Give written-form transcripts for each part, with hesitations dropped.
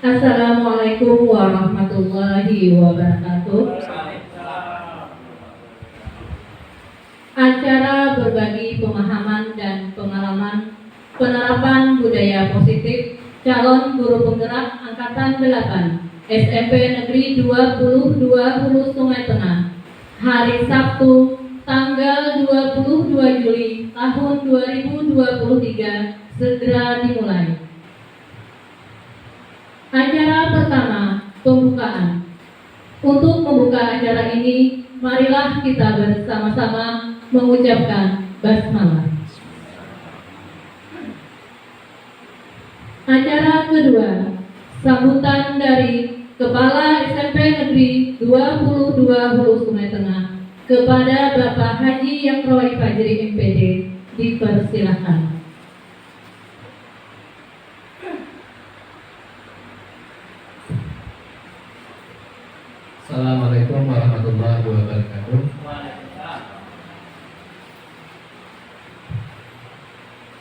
Assalamualaikum warahmatullahi wabarakatuh. Acara berbagi pemahaman dan pengalaman penerapan budaya positif calon guru penggerak Angkatan 8 SMP Negeri 2020 Sungai Tengah hari Sabtu tanggal 22 Juli tahun 2023 segera dimulai. Acara pertama, pembukaan. Untuk membuka acara ini, marilah kita bersama-sama mengucapkan basmalah. Acara kedua, sambutan dari Kepala SMP Negeri 22 Hulu Sungai Tengah kepada Bapak Haji Yakroy Fajri MPD, dipersilahkan. Assalamualaikum warahmatullahi wabarakatuh.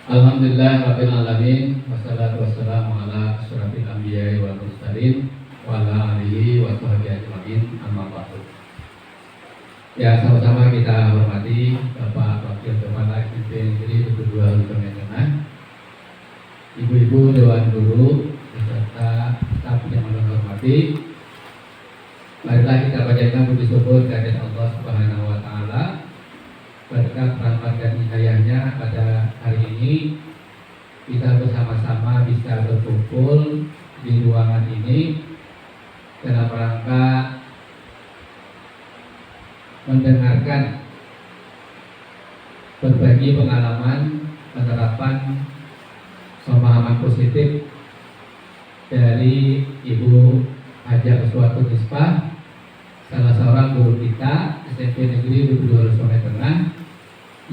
Alhamdulillah rabbil alamin, wassalatu wassalamu ala asyrafil anbiya'i wal mursalin wa ala alihi wa sahbihi ajmain, amma ba'du. Ya, sama-sama kita hormati Bapak Wakil Kepala SMP Negeri 22 Hulu Sungai Tengah, Ibu-ibu Dewan Guru beserta staf yang hormati. Marilah kita panjatkan puji syukur kehadirat Allah Subhanahu wa taala berkat rahmat dan hidayahnya pada hari ini kita bersama-sama bisa berkumpul di ruangan ini dalam rangka mendengarkan berbagi pengalaman penerapan pemahaman positif dari Ibu Haja Uswatun Nisbah, salah seorang guru kita SMP Negeri 22 Sungai Tengah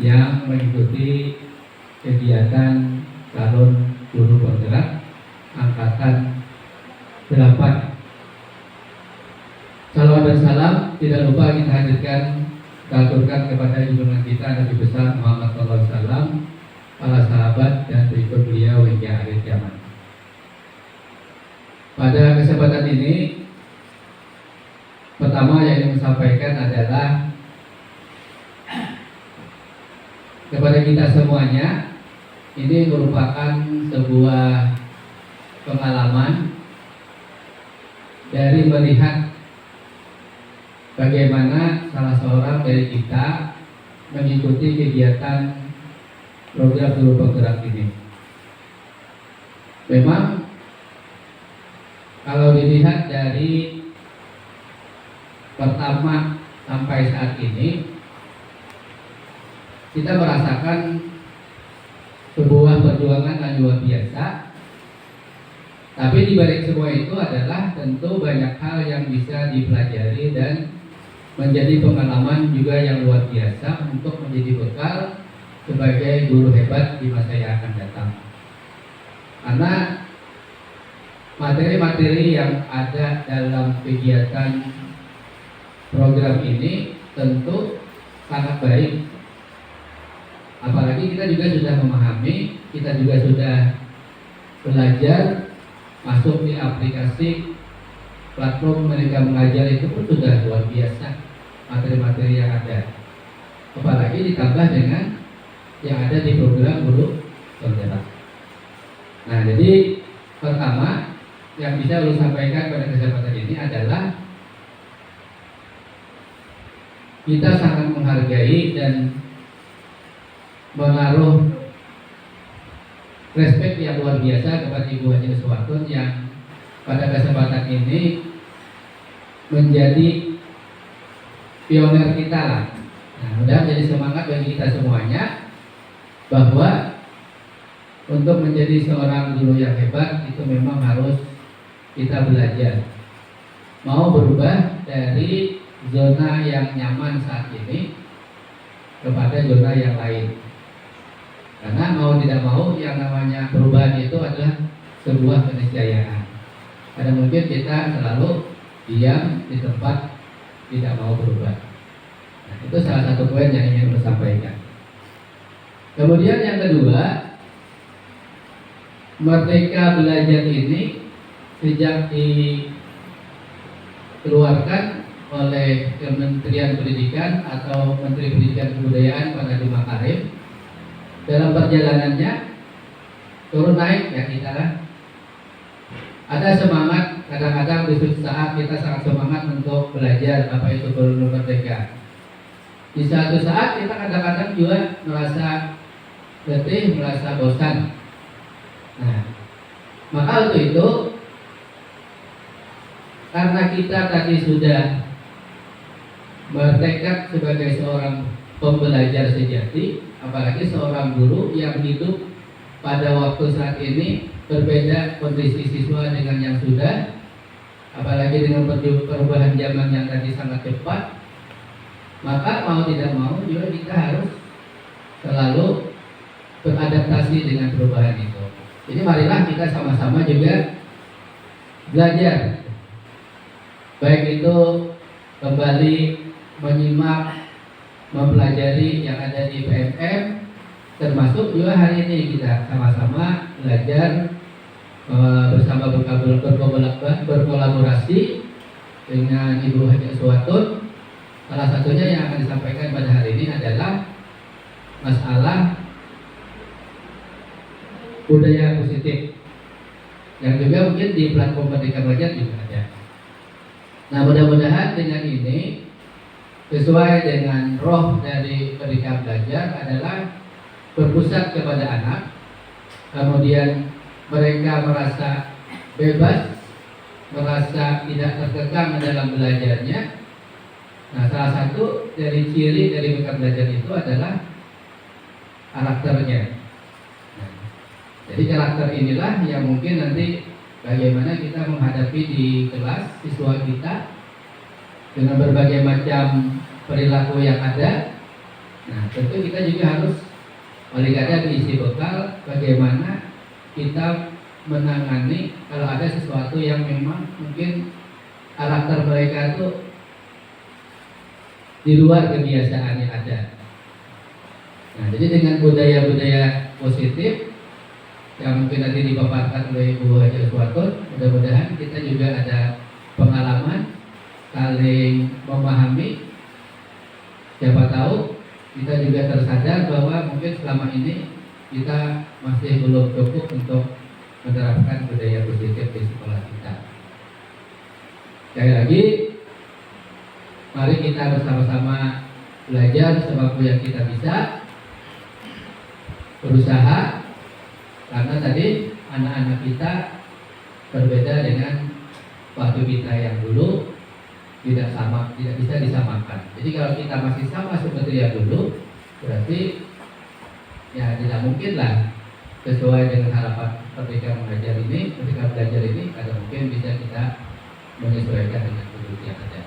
yang mengikuti kegiatan calon guru penggerak Angkatan 8. Salawat dan salam tidak lupa kita hadirkan, kita aturkan kepada junjungan kita Nabi besar Muhammad SAW, para sahabat dan berikut beliau hingga akhir zaman. Pada kesempatan ini, pertama yang ingin sampaikan adalah kepada kita semuanya, ini merupakan sebuah pengalaman dari melihat bagaimana salah seorang dari kita mengikuti kegiatan program guru penggerak ini. Memang kalau dilihat dari pertama sampai saat ini, kita merasakan sebuah perjuangan yang luar biasa. Tapi di balik semua itu adalah tentu banyak hal yang bisa dipelajari dan menjadi pengalaman juga yang luar biasa untuk menjadi bekal sebagai guru hebat di masa yang akan datang. Karena materi-materi yang ada dalam kegiatan program ini tentu sangat baik. Apalagi kita juga sudah memahami, kita juga sudah belajar masuk di aplikasi platform mereka mengajar, itu pun sudah luar biasa materi-materi yang ada. Apalagi ditambah dengan yang ada di program guru penggerak. Nah, jadi pertama yang bisa saya sampaikan pada kesempatan ini adalah kita sangat menghargai dan menaruh respek yang luar biasa kepada Ibu Haji Uswatun yang pada kesempatan ini menjadi pioner kita lah. Nah, mudah menjadi semangat bagi kita semuanya bahwa untuk menjadi seorang guru yang hebat itu memang harus kita belajar, mau berubah dari zona yang nyaman saat ini kepada zona yang lain. Karena mau tidak mau yang namanya perubahan itu adalah sebuah keniscayaan. Karena mungkin kita selalu diam di tempat, tidak mau berubah. Nah, itu salah satu poin yang ingin saya sampaikan. Kemudian yang kedua, merdeka belajar ini sejak dikeluarkan oleh Kementerian Pendidikan atau Menteri Pendidikan Kebudayaan Pak Nadiem Makarim, dalam perjalanannya turun naik ya kita lah. Ada semangat, kadang-kadang di suatu saat kita sangat semangat untuk belajar apa itu Guru Merdeka. Di satu saat kita kadang-kadang juga merasa letih, merasa bosan. Nah, maka untuk itu karena kita tadi sudah bertekad sebagai seorang pembelajar sejati, apalagi seorang guru yang hidup pada waktu saat ini berbeda kondisi siswa dengan yang sudah, apalagi dengan perubahan zaman yang tadi sangat cepat, maka mau tidak mau juga kita harus selalu beradaptasi dengan perubahan itu. Jadi marilah kita sama-sama juga belajar, baik itu kembali menyimak, mempelajari yang ada di PMM, termasuk juga hari ini kita sama-sama belajar bersama berkolaborasi dengan Ibu Haja Suwatun. Salah satunya yang akan disampaikan pada hari ini adalah masalah budaya positif, yang juga mungkin di platform Merdeka Belajar juga ada. Nah, mudah-mudahan dengan ini sesuai dengan roh dari Merdeka Belajar adalah berpusat kepada anak, kemudian mereka merasa bebas, merasa tidak terkekang dalam belajarnya. Nah, salah satu dari ciri dari Merdeka Belajar itu adalah karakternya. Nah, jadi karakter inilah yang mungkin nanti bagaimana kita menghadapi di kelas siswa kita dengan berbagai macam perilaku yang ada. Nah, tentu kita juga harus oleh karena diisi bekal bagaimana kita menangani kalau ada sesuatu yang memang mungkin karakter mereka itu di luar kebiasaan yang ada. Nah, jadi dengan budaya-budaya positif yang mungkin nanti dipaparkan oleh Ibu Haja Suwatun, mudah-mudahan kita juga ada pengalaman, saling memahami. Siapa tahu kita juga tersadar bahwa mungkin selama ini kita masih belum cukup untuk menerapkan budaya positif di sekolah kita. Sekali lagi, mari kita bersama-sama belajar semampu yang kita bisa, berusaha, karena tadi anak-anak kita berbeda dengan waktu kita yang dulu, tidak sama, tidak bisa disamakan. Jadi kalau kita masih sama seperti yang dulu, berarti ya tidak mungkin lah sesuai dengan harapan Merdeka Belajar ini, ada mungkin bisa kita menyesuaikan dengan penduduk yang ada.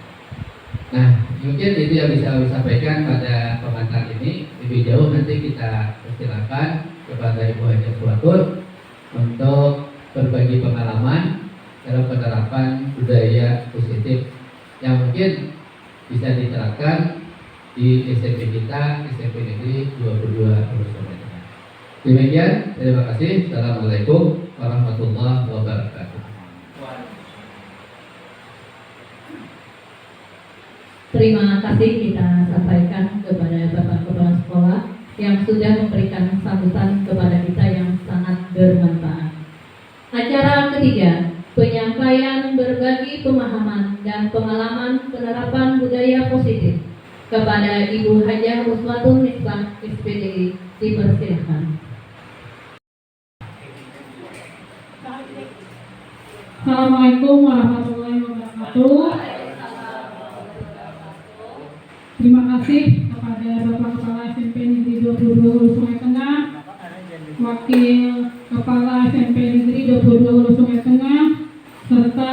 Nah, mungkin itu yang bisa saya sampaikan pada pengantar ini. Lebih jauh nanti kita persilakan kepada Ibu Haja Suwatun untuk berbagi pengalaman dalam penerapan budaya positif yang mungkin bisa diterapkan di SMP kita, SMP Negeri 22 Hulu Sungai Tengah. Demikian, terima kasih. Assalamualaikum warahmatullahi wabarakatuh. Terima kasih kita sampaikan kepada Bapak Kepala Sekolah yang sudah memberikan sambutan kepada kita yang sangat bermanfaat. Acara ketiga, penyampaian berbagi pemahaman dan pengalaman penerapan budaya positif kepada Ibu Haja Uswatun Misbah SPDI, dipersilakan. Assalamualaikum warahmatullahi wabarakatuh. Terima kasih kepada Bapak Kepala SMP Negeri 22 Hulu Sungai Tengah, Wakil Kepala SMP Negeri 22 Hulu Sungai Tengah, serta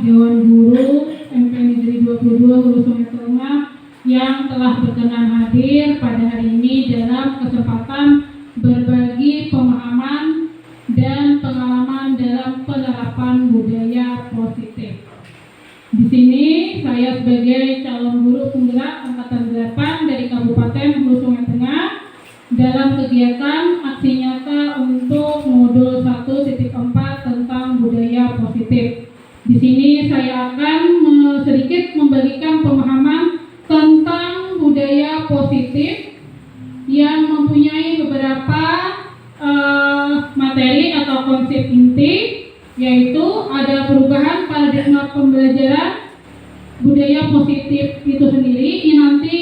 Dewan Guru SMP Negeri 22 Hulu Sungai Tengah yang telah berkenan hadir pada hari ini dalam kesempatan berbagi pemahaman dan pengalaman dalam penerapan budaya positif. Di sini saya sebagai calon guru penggerak angkatan 8 dari Kabupaten Hulu Sungai Tengah dalam kegiatan aksi nyata untuk modul 1.4 tentang budaya budaya positif. Di sini saya akan sedikit membagikan pemahaman tentang budaya positif yang mempunyai beberapa materi atau konsep inti, yaitu ada perubahan paradigma pembelajaran budaya positif itu sendiri. Ini nanti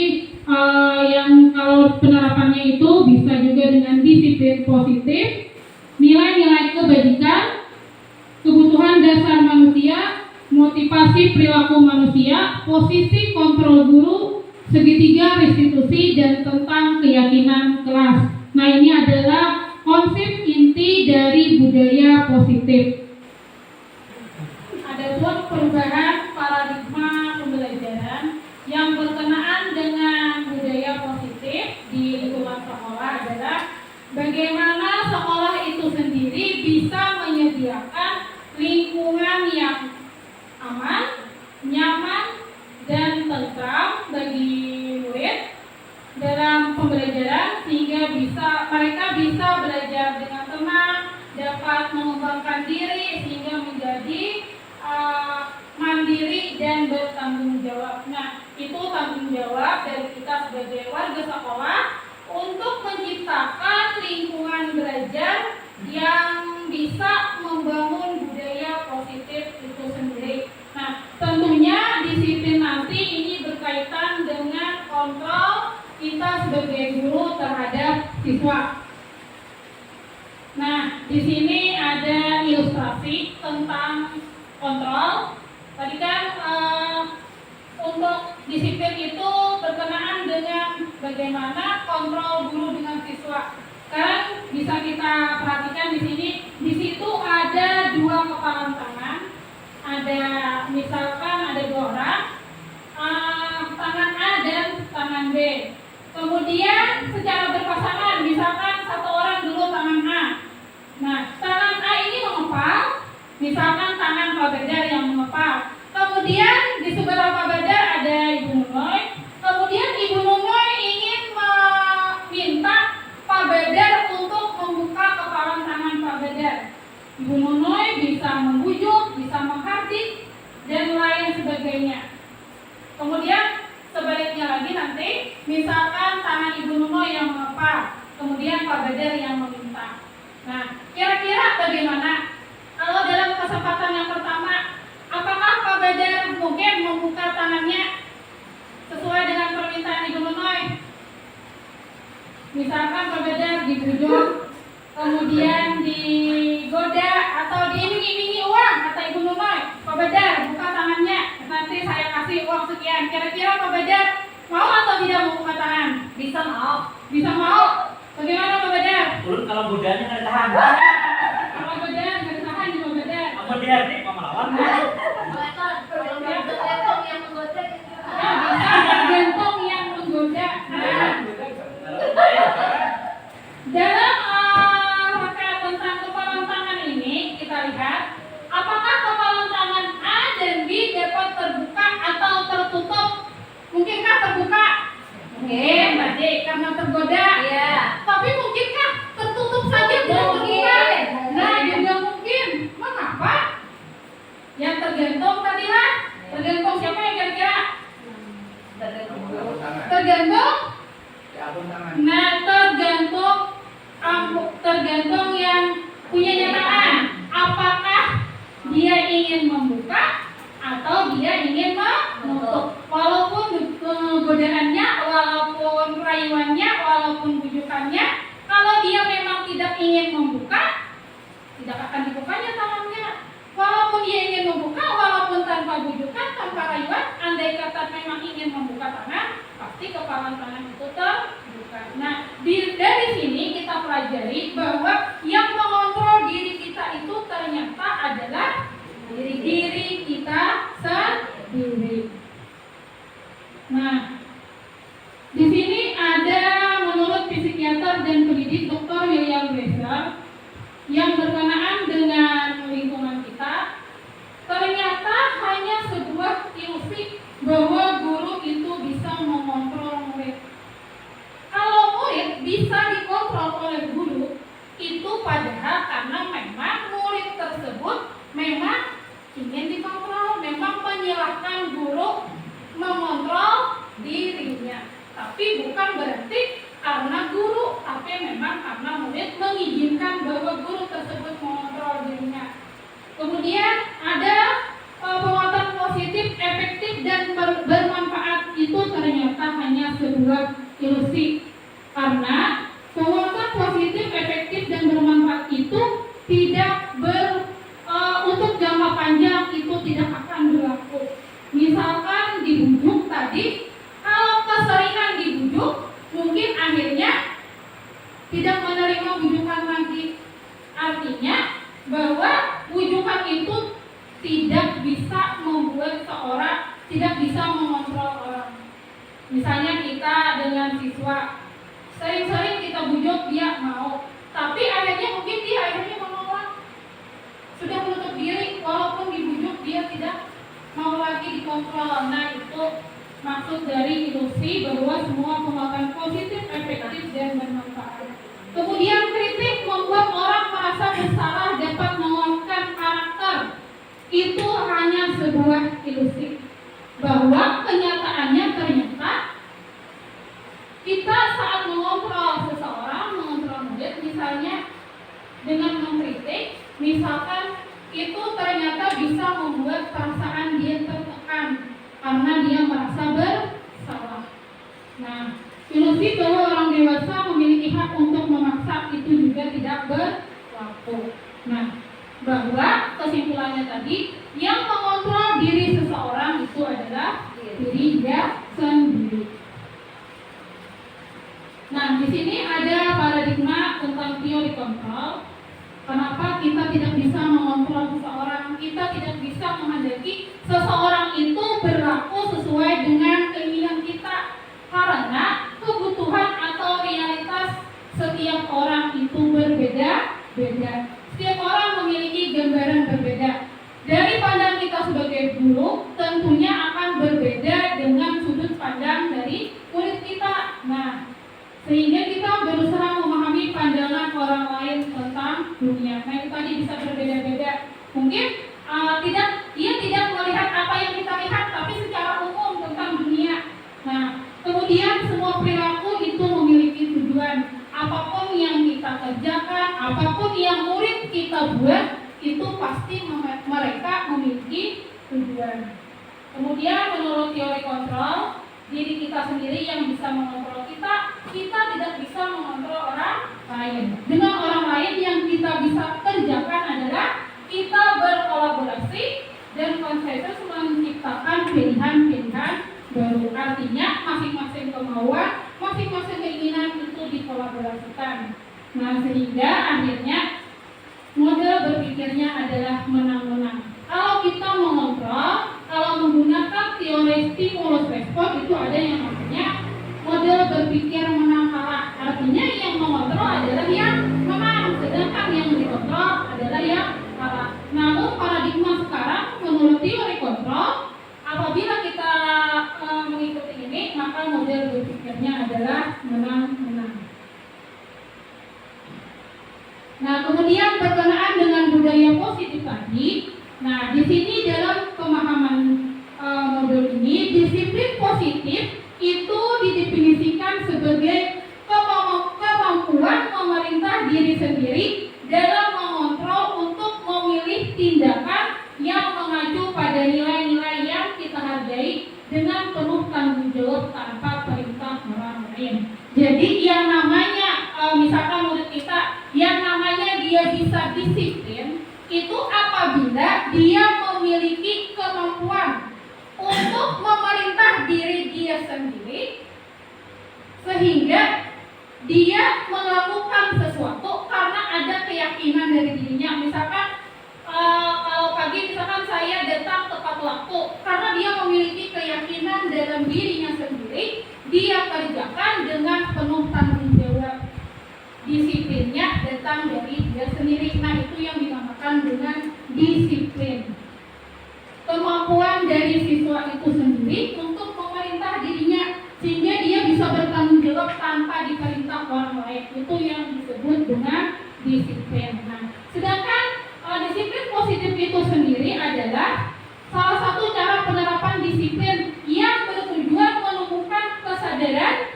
yang kalau penerapannya itu bisa juga dengan disiplin positif, nilai-nilai kebajikan, kebutuhan dasar manusia, motivasi perilaku manusia, posisi kontrol guru, segitiga restitusi, dan tentang keyakinan kelas. Nah, ini adalah konsep inti dari budaya positif. Ada dua perubahan paradigma pembelajaran yang berkenaan dengan budaya positif di lingkungan sekolah adalah bagaimana sekolah itu sendiri bisa menyediakan lingkungan yang aman, nyaman, dan tentram bagi murid dalam pembelajaran, sehingga mereka bisa belajar dengan tenang, dapat mengembangkan diri sehingga menjadi mandiri dan bertanggung jawab. Nah, itu tanggung jawab dari kita sebagai warga sekolah untuk menciptakan lingkungan belajar yang bisa membangun budaya positif itu sendiri. Nah, tentunya disiplin nanti ini berkaitan dengan kontrol kita sebagai guru terhadap siswa. Nah, di sini ada ilustrasi tentang kontrol. Tadi kan untuk disiplin itu berkenaan dengan bagaimana kontrol guru dengan siswa. Sekarang bisa kita perhatikan di sini, di situ ada dua kepalan tangan. Ada misalkan ada dua orang, tangan A dan tangan B. Kemudian secara berpasangan, misalkan satu orang dulu tangan A. Nah, tangan A ini mengepal, misalkan tangan Pak Bedar yang mengepal. Kemudian di sebelah Pak Bedar ada Ibu Nunoy. Kemudian Ibu Nunoy ingin meminta Pak Bedar untuk membuka kepalan tangan Pak Bedar. Ibu Nunoy bisa membujuk, bisa menghardik, dan lain sebagainya. Kemudian sebaliknya lagi nanti, misalkan tangan Ibu Nunoy yang mengepal, kemudian Pak Bedar yang meminta. Nah, kira-kira bagaimana? Kalau dalam kesempatan yang pertama, apakah Pak Bedar mungkin membuka tangannya sesuai dengan permintaan Ibu Nunoy? Misalkan Pak Bedar dibujuk, kemudian digoda atau diiming-imingi uang, kata Ibu Nunoy, Pak Bedar buka tangannya, nanti saya kasih uang sekian. Kira-kira Pak Bedar mau atau tidak membuka tangan? Bisa mau. Bisa mau. Bagaimana Pak Bedar? Urut kalau budanya nggak tahan. Pak Bedar nggak tahan di Pak Bedar. Apa dia nih mau melawan? Tergantung yang menggoda gitu. Ya, bisa tergantung yang menggoda. Nah, dalam rangka tentang kepalan tangan ini kita lihat apakah kepalan tangan A dan B dapat terbuka atau tertutup. Mungkinkah terbuka? Mungkin, tadi karena tergoda. Iya. Tapi mungkinkah tertutup saja tidak terbuka? Nah, juga mungkin. Mengapa? Yang tergantung tadi lah. Tergantung siapa yang kira-kira? Tergantung. Nah, tergantung yang punya nyataan. Apakah dia ingin membuka atau dia ingin menutup? Walaupun godaannya, walaupun rayuannya, walaupun bujukannya, kalau dia memang tidak ingin membuka, tidak akan dibukanya tangannya. Walaupun dia ingin membuka, walaupun tanpa bujukan, tanpa rayuan, andai kata memang ingin membuka tangan, pasti kepalan tangan itu terbuka. Nah, dari sini kita pelajari bahwa yang mengontrol diri kita itu ternyata adalah diri kita sendiri. Nah, di sini ada menurut psikiater dan pendidik Dr. William Glasser yang berkenaan dengan lingkungan kita, ternyata hanya sebuah ilusi bahwa guru itu bisa mengontrol murid. Kalau murid bisa dikontrol oleh guru, itu padahal karena memang murid tersebut memang Tapi bukan berarti karena guru, tapi memang karena murid mengizinkan bahwa guru tersebut mengontrol dirinya. Kemudian ada penguatan positif, efektif, dan bermanfaat itu ternyata hanya sebuah ilusi. Karena penguatan positif, efektif, dan bermanfaat itu tidak untuk jangka panjang itu tidak akan berlaku. Misalkan dibujuk tadi, kalau keseringan dibujuk, mungkin akhirnya tidak menerima bujukan lagi. Artinya bahwa bujukan itu tidak bisa membuat seorang, tidak bisa mengontrol orang. Misalnya kita dengan siswa, sering-sering kita bujuk dia mau, tapi akhirnya mungkin dia akhirnya menolak, sudah menutup diri, walaupun dibujuk dia tidak mau lagi dikontrol. Nah, itu maksud dari ilusi bahwa semua penguatan positif, efektif, dan bermanfaat. Kemudian kritik membuat orang merasa bersalah, dapat menguatkan karakter. Itu hanya sebuah ilusi. Bahwa kenyataannya ternyata kita saat mengontrol seseorang, mengontrol murid, misalnya dengan mengkritik, misalkan itu ternyata bisa membuat perasaan dia tertekan karena dia merasa bersalah. Nah, ilusi bahwa orang dewasa memiliki hak untuk memaksa itu juga tidak berlaku. Nah, bahwa kesimpulannya tadi, yang mengontrol diri seseorang itu adalah diri dia sendiri. Nah, di sini ada paradigma tentang teori kontrol. Kenapa kita tidak bisa mengontrol seseorang? Kita tidak bisa menghendaki seseorang itu berlaku sesuai dengan keinginan kita, karena kebutuhan atau realitas setiap orang itu berbeda-beda. Setiap orang memiliki gambaran berbeda. Dari pandang kita sebagai guru, tentunya akan berbeda dengan sudut pandang dari murid kita. Nah, sehingga kita berusaha memahami pandangan orang lain tentang dunia. Nah, itu tadi bisa berbeda-beda. Mungkin dia tidak melihat apa yang kita lihat, tapi secara umum tentang dunia. Nah, kemudian semua perilaku itu memiliki tujuan. Apapun yang kita kerjakan, apapun yang murid kita buat, itu pasti mereka memiliki tujuan. Kemudian menurut teori kontrol, diri kita sendiri yang bisa mengontrol kita tidak bisa mengontrol orang lain. Dengan orang lain yang kita bisa kerjakan adalah kita berkolaborasi dan konsensus menciptakan pilihan-pilihan baru. Artinya masing-masing kemauan, masing-masing keinginan itu dikolaborasikan. Nah, sehingga akhirnya model berpikirnya adalah menang-menang. Kalau kita mengontrol, kalau menggunakan teori stimulus respon, itu ada yang namanya model berpikir menang kalah. Artinya yang mengontrol adalah yang menang, sedangkan yang dikontrol adalah yang kalah. Namun paradigma sekarang menurut teori kontrol, apabila kita mengikuti ini, maka model berpikirnya adalah menang-menang. Nah, kemudian berkenaan dengan budaya positif tadi, nah di sini dalam pemahaman modul ini, disiplin positif itu didefinisikan sebagai kemampuan memerintah diri sendiri dalam mengontrol untuk memilih tindakan yang mengacu pada nilai-nilai yang kita hargai dengan penuh tanggung jawab tanpa perintah orang lain. Jadi yang namanya misalkan murid kita, yang namanya dia bisa disiplin itu apabila dia memiliki kemampuan untuk memerintah diri dia sendiri, sehingga dia melakukan sesuatu karena ada keyakinan dari dirinya. Misalkan kalau pagi misalkan saya datang tepat waktu, karena dia memiliki keyakinan dalam dirinya sendiri, dia kerjakan dengan penuh tanggung jawab. Disiplinnya datang dari dia sendiri. Nah, itu yang dinamakan dengan disiplin. Kemampuan dari siswa itu sendiri untuk memerintah dirinya, sehingga dia bisa bertanggung jawab tanpa diperintah orang lain. Itu yang disebut dengan disiplin. Nah, sedangkan disiplin positif itu sendiri adalah salah satu cara penerapan disiplin yang bertujuan menumbuhkan kesadaran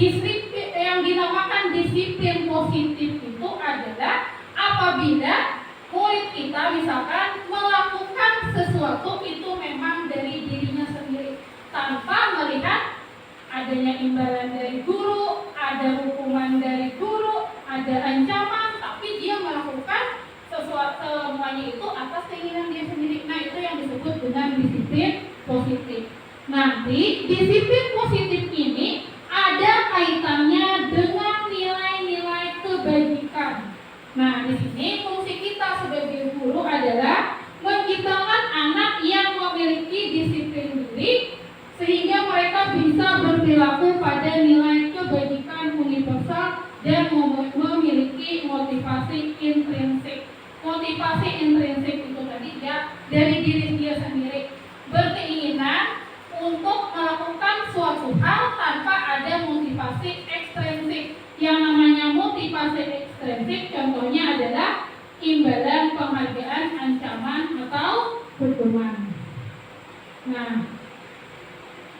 disiplin yang dinamakan disiplin positif itu adalah apabila murid kita misalkan melakukan sesuatu itu memang dari dirinya sendiri tanpa melihat adanya imbalan dari guru, ada hukuman dari guru, ada ancaman, tapi dia melakukan sesuatu semuanya itu atas keinginan dia sendiri. Nah, itu yang disebut dengan disiplin positif. Nanti disiplin positif ini ada kaitannya dengan nilai-nilai kebajikan. Nah, di sini fungsi kita sebagai guru adalah menciptakan anak yang memiliki disiplin diri sehingga mereka bisa berperilaku pada nilai kebajikan universal dan memiliki motivasi intrinsik. Motivasi intrinsik itu tadi ya dari diri dia sendiri, berkeinginan untuk melakukan suatu hal tanpa ada motivasi ekstrinsik. Yang namanya motivasi ekstrinsik contohnya adalah imbalan, penghargaan, ancaman, atau hukuman. Nah,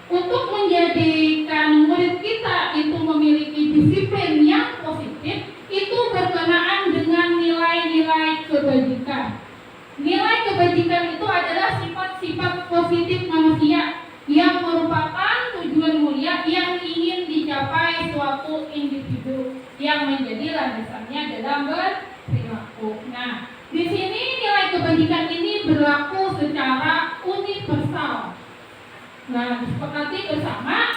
untuk menjadikan murid kita itu memiliki disiplin yang positif, itu berkenaan dengan nilai-nilai kebajikan. Nilai kebajikan itu adalah sifat-sifat positif manusia yang merupakan tujuan mulia yang ingin dicapai suatu individu yang menjadi landasannya dalam berperilaku. Nah, di sini nilai kebajikan ini berlaku secara universal. Nah, disepakati bersama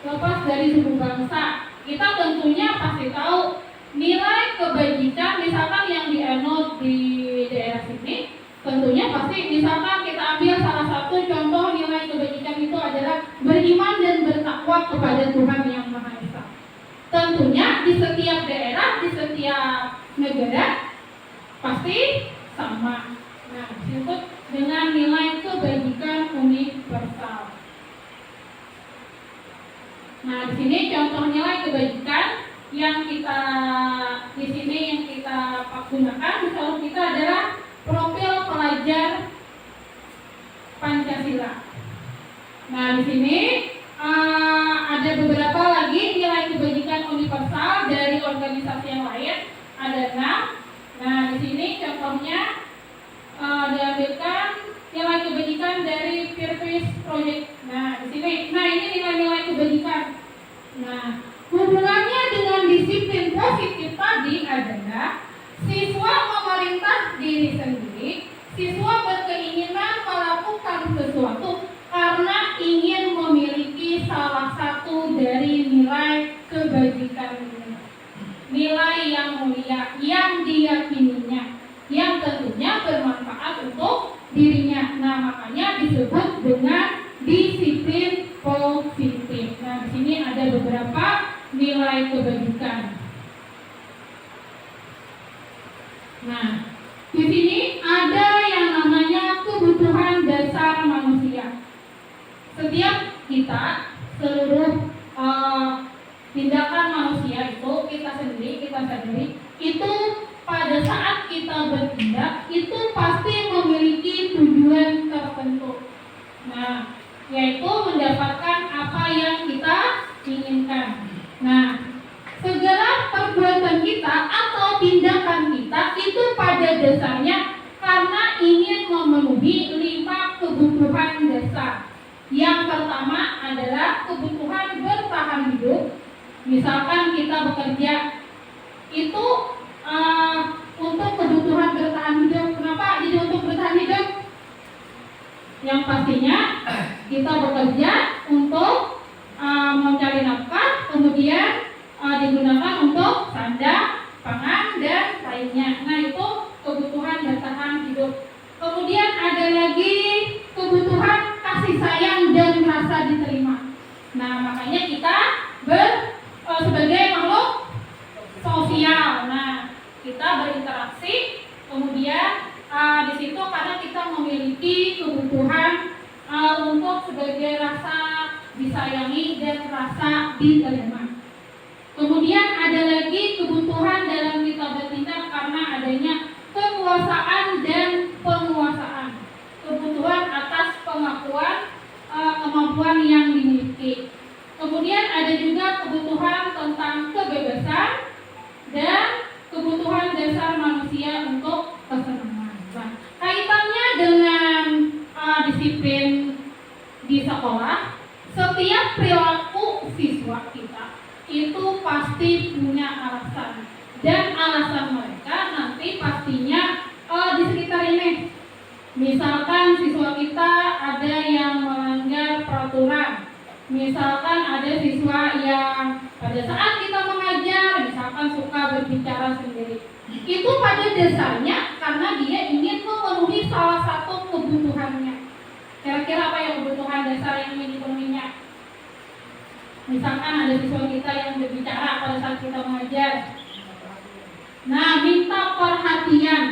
lepas dari suku bangsa. Kita tentunya pasti tahu nilai kebajikan misalkan yang dianut di daerah sini. Tentunya pasti misalkan kita ambil salah satu contoh nilai kebajikan itu adalah beriman dan bertakwa kepada Tuhan Yang Maha Esa. Tentunya di setiap daerah, di setiap negara pasti sama. Nah, disebut dengan nilai kebajikan universal. Nah, di sini contoh nilai kebajikan yang kita di sini yang kita gunakan misalnya kita adalah profil pelajar Pancasila. Nah, di sini ada beberapa lagi nilai kebajikan universal dari organisasi yang lain. Ada 6. Nah, di sini contohnya diambilkan nilai kebajikan dari Purpose Project. Nah, di sini, ini nilai-nilai kebajikan. Nah, hubungannya dengan disiplin positif tadi adalah siswa memerintah diri sendiri, siswa berkeinginan melakukan sesuatu karena ingin memiliki salah satu dari nilai kebajikan ini. Nilai yang mulia, yang diyakininya, yang tentunya bermanfaat untuk dirinya. Nah, makanya disebut dengan disiplin positif. Nah, di sini ada beberapa nilai kebajikan. Nah, di sini ada yang namanya kebutuhan dasar manusia. Setiap kita, seluruh tindakan manusia itu kita sadari itu pada saat kita bertindak itu pasti memiliki tujuan tertentu. Nah, yaitu mendapatkan apa yang kita inginkan. Nah, segala perbuatan kita atau tindakan kita itu pada dasarnya karena ingin memenuhi 5 kebutuhan dasar. Yang pertama adalah kebutuhan bertahan hidup. Misalkan kita bekerja itu untuk kebutuhan bertahan hidup. Kenapa jadi untuk bertahan hidup? Yang pastinya kita bekerja untuk mencari nafkah, kemudian digunakan untuk sandang, pangan, dan lainnya. Nah, itu kebutuhan bertahan hidup. Kemudian ada lagi kebutuhan kasih sayang dan rasa diterima. Nah, makanya kita sebagai makhluk sosial. Nah, kita berinteraksi, kemudian di situ karena kita memiliki kebutuhan untuk sebagai rasa disayangi dan rasa diterima. Kemudian ada lagi kebutuhan dalam kita bertindak karena adanya kekuasaan dan penguasaan. Kebutuhan atas pengakuan kemampuan yang dimiliki. Kemudian ada juga kebutuhan tentang kebebasan dan kebutuhan dasar manusia untuk kesenangan. Nah, kaitannya dengan disiplin di sekolah, setiap perilaku siswa kita itu pasti punya alasan, dan alasan mereka nanti pastinya di sekitar ini. Misalkan siswa kita ada yang melanggar peraturan, misalkan ada siswa yang pada saat kita mengajar misalkan suka berbicara sendiri, itu pada dasarnya karena dia ingin memenuhi salah satu kebutuhannya. Kira-kira apa yang kebutuhan dasar yang ingin dipenuhinya? Misalkan ada siswa kita yang berbicara pada saat kita mengajar, nah minta perhatian,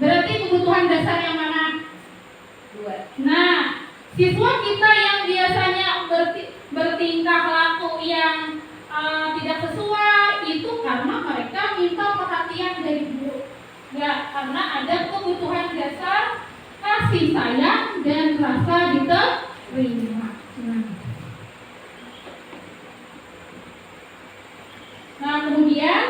berarti kebutuhan dasar yang mana? Nah, siswa kita yang biasanya bertingkah laku yang tidak sesuai itu karena mereka minta perhatian dari guru. Ya, karena ada kebutuhan dasar kasih sayang dan rasa diterima. Nah, kemudian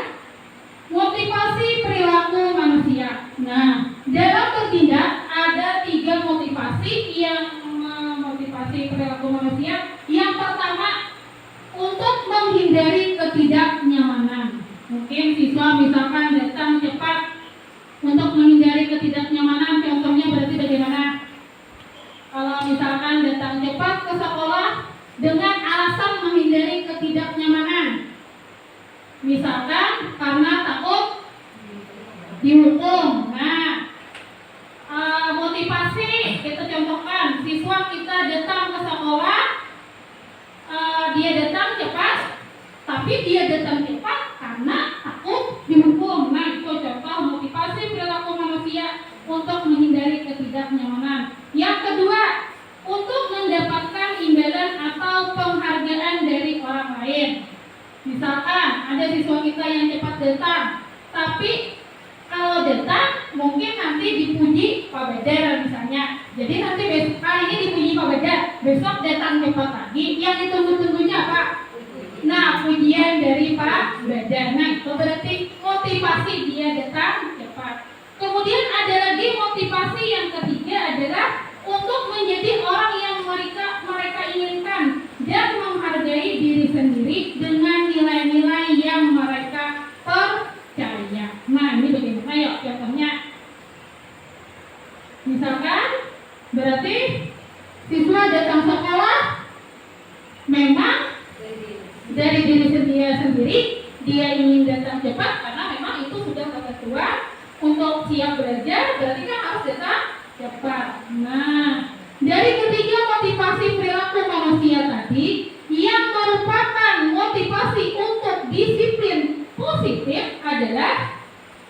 motivasi perilaku manusia. Nah, dalam bertindak ada 3 motivasi yang memotivasi perilaku manusia. Yang pertama, untuk menghindari ketidaknyamanan. Mungkin siswa misalkan datang cepat untuk menghindari ketidaknyamanan. Contohnya berarti bagaimana? Kalau misalkan datang cepat ke sekolah dengan alasan menghindari ketidaknyamanan, misalkan karena takut dihukum. Nah, motivasi kita contohkan, siswa kita datang ke sekolah, dia datang cepat, tapi dia datang cepat karena takut dihukum. Nah, itu contoh motivasi perilaku manusia untuk menghindari ketidaknyamanan. Yang kedua, untuk mendapatkan imbalan atau penghargaan dari orang lain. Misalkan ada siswa kita yang cepat datang, tapi kalau datang mungkin nanti dipuji Pak Badar misalnya. Jadi nanti besok kali ini dipuji Pak Badar, besok datang cepat lagi. Yang ditunggu-tunggunya apa? Nah, pujian dari Pak Badar. Nah, itu berarti motivasi dia datang cepat. Kemudian ada lagi motivasi yang ketiga adalah untuk menjadi orang yang mereka inginkan dan menghargai diri sendiri dengan nilai-nilai yang mereka percaya. Nah, ini bagaimana? Yuk, contohnya. Misalkan, berarti siswa datang sekolah memang dari diri sendiri, dia ingin datang cepat karena memang itu sudah ketentuan untuk siap belajar, berarti kan harus datang cepat. Nah, dari ketiga motivasi perilaku manusia tadi, yang merupakan motivasi untuk disiplin positif adalah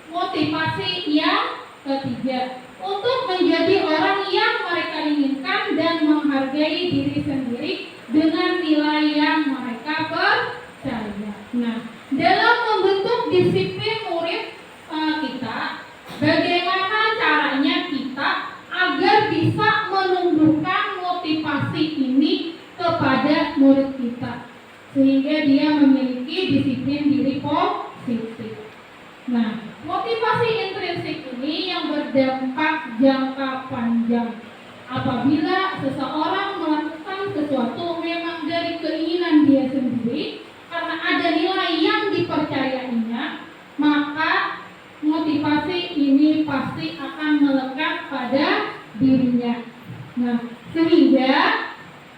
motivasi yang ketiga, untuk menjadi orang yang mereka inginkan dan menghargai diri sendiri dengan nilai yang mereka percaya. Nah, dalam membentuk disiplin murid kita, bagaimana caranya kita agar bisa menumbuhkan motivasi ini kepada murid kita sehingga dia memiliki disiplin diri positif. Nah, motivasi intrinsik ini yang berdampak jangka panjang. Apabila seseorang melakukan sesuatu memang dari keinginan dia sendiri karena ada nilai yang dipercayainya, maka motivasi ini pasti akan melekat pada dirinya. Nah, sehingga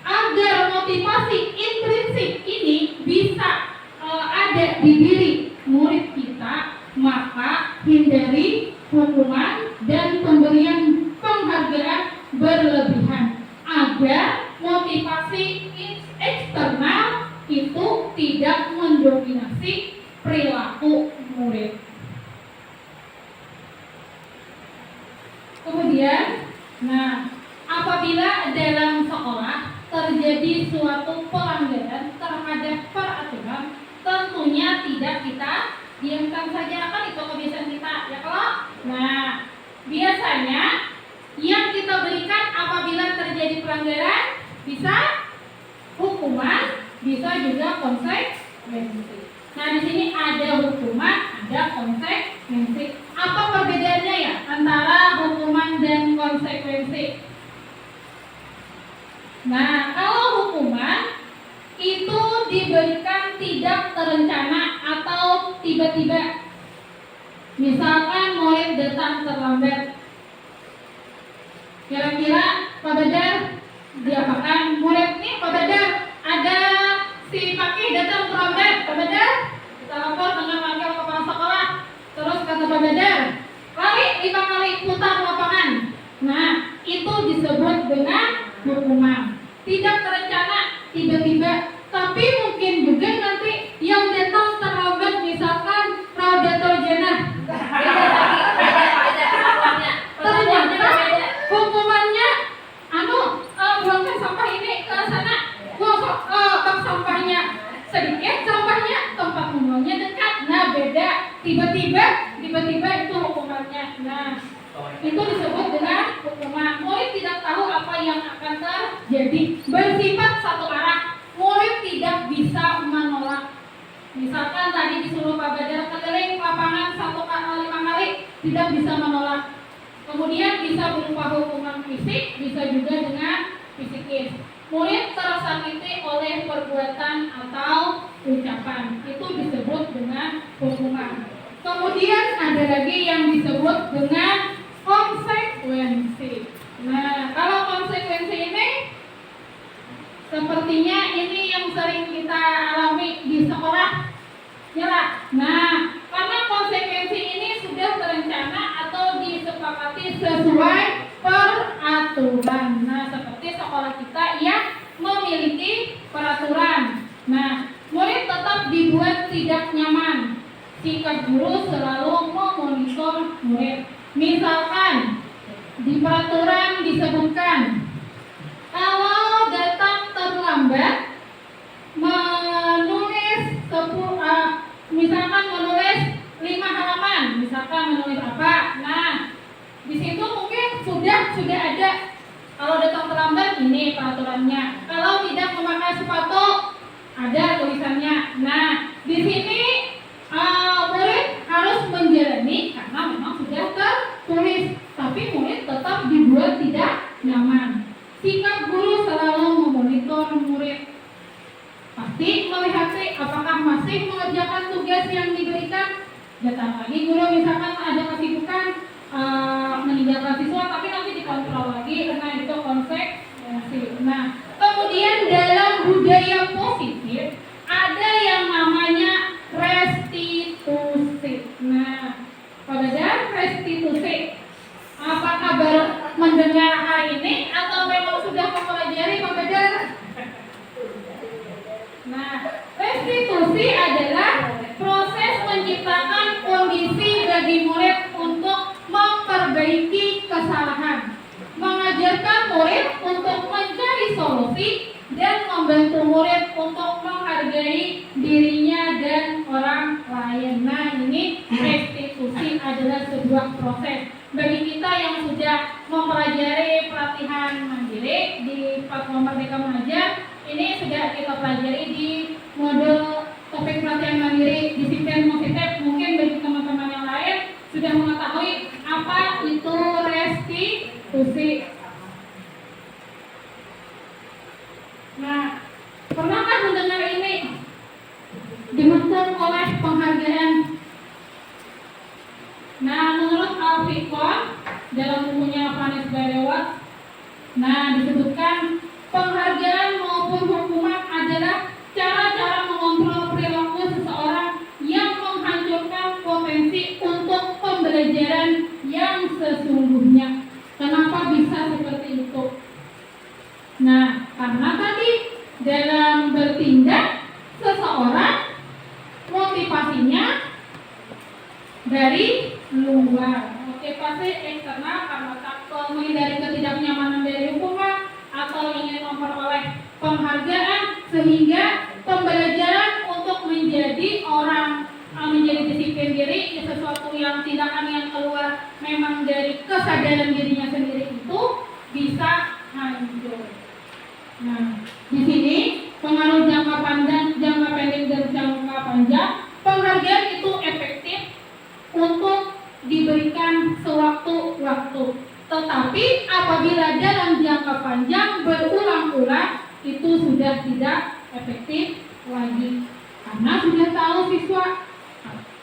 agar motivasi intrinsik ini bisa ada di diri murid kita, maka hindari hukuman dan pemberian penghargaan berlebihan agar motivasi eksternal itu tidak mendominasi perilaku murid. Kemudian, nah, apabila dalam sekolah terjadi suatu pelanggaran terhadap peraturan, tentunya tidak kita diamkan saja, kan itu kebiasaan kita, ya kalau? Nah, biasanya yang kita berikan apabila terjadi pelanggaran bisa hukuman, bisa bisa juga konsekuensi. Nah, di sini ada hukuman, ada konsekuensi. Apa perbedaannya ya antara hukuman dan konsekuensi? Nah, kalau hukuman itu diberikan tidak terencana atau tiba-tiba. Misalkan murid datang terlambat. Kira-kira Pak Badar diapakan? Murid nih Pak Badar, ada si Fakih datang terlambat. Pak Badar, kita lapor dengan wakil kepala sekolah. Terus kata Pak Badar, lari 5 kali putar lapangan. Nah, itu disebut dengan hukuman. Tidak terencana, tiba-tiba. Tapi mungkin juga nanti yang datang terlambat, misalkan Raudatul Jannah. Ternyata hukumannya buangkan sampah ini ke sana. Bak sampahnya sedikit, sampahnya tempat membuangnya dekat. Nah, beda. Tiba-tiba itu hukumannya. Nah, itu disebut dengan hukuman. Murid tidak tahu apa yang akan terjadi. Bersifat satu arah. Murid tidak bisa menolak. Misalkan tadi disuruh Pak Badar keliling lapangan 5 kali, tidak bisa menolak. Kemudian bisa berupa hukuman fisik, bisa juga dengan psikis. Murid tersakiti oleh perbuatan atau ucapan, itu disebut dengan hukuman. Kemudian ada lagi yang disebut dengan konsekuensi. Nah, kalau konsekuensi ini sepertinya ini yang sering kita alami di sekolah, ya. Nah, karena konsekuensi ini sudah terencana atau disepakati sesuai peraturan. Nah, seperti sekolah kita yang memiliki peraturan. Nah, murid tetap dibuat tidak nyaman. Sikap guru selalu memonitor murid. Misalkan di peraturan disebutkan kalau datang terlambat menulis misalkan menulis 5 halaman, misalkan menulis apa. Nah, di situ mungkin sudah ada kalau datang terlambat ini peraturannya. Kalau tidak memakai sepatu ada tulisannya. Nah, di sini murid harus menjalani karena memang sudah tertulis, tapi murid tetap dibuat tidak nyaman. Sikap guru selalu memonitor murid. Pasti melihat apakah masih mengerjakan tugas yang diberikan. Datang lagi guru misalkan ada kesibukan meninggalkan siswa, tapi nanti dikontrol lagi. Nah, itu konsekuensi. Nah, kemudian dalam budaya positif ada yang namanya restitusi. Nah, pada restitusi, apa kabar mendengar hari ini atau memang sudah mempelajari Pak Badar? Nah, restitusi adalah proses menciptakan kondisi bagi murid untuk memperbaiki kesalahan, mengajarkan murid untuk mencari solusi, dan membantu murid untuk menghargai dirinya dan orang lain. Nah, ini restitusi adalah sebuah proses. Bagi kita yang sudah mempelajari pelatihan mandiri di Platform Merdeka Mengajar, ini sudah kita pelajari di modul topik pelatihan mandiri disiplin Mositep. Mungkin bagi teman-teman yang lain sudah mengetahui apa itu restitusi. Nah, pernahkah mendengar ini? Dimaksud oleh penghargaan. Nah, menurut Al-Fiqh dalam bukunya Panis Barewat, nah disebutkan penghargaan maupun hukuman adalah cara-cara mengontrol perilaku seseorang yang menghancurkan potensi untuk pembelajaran yang sesungguhnya. Kenapa bisa seperti itu? Nah, karena tadi dalam bertindak seseorang motivasinya dari luar, motivasi eksternal karena takut menghindari ketidaknyamanan dari hukuman atau ingin memperoleh penghargaan, sehingga pembelajaran untuk menjadi orang menjadi disiplin diri sesuatu yang tindakan yang keluar memang dari kesadaran dirinya sendiri itu bisa hancur. Nah, di sini pengaruh jangka panjang karena sudah tahu siswa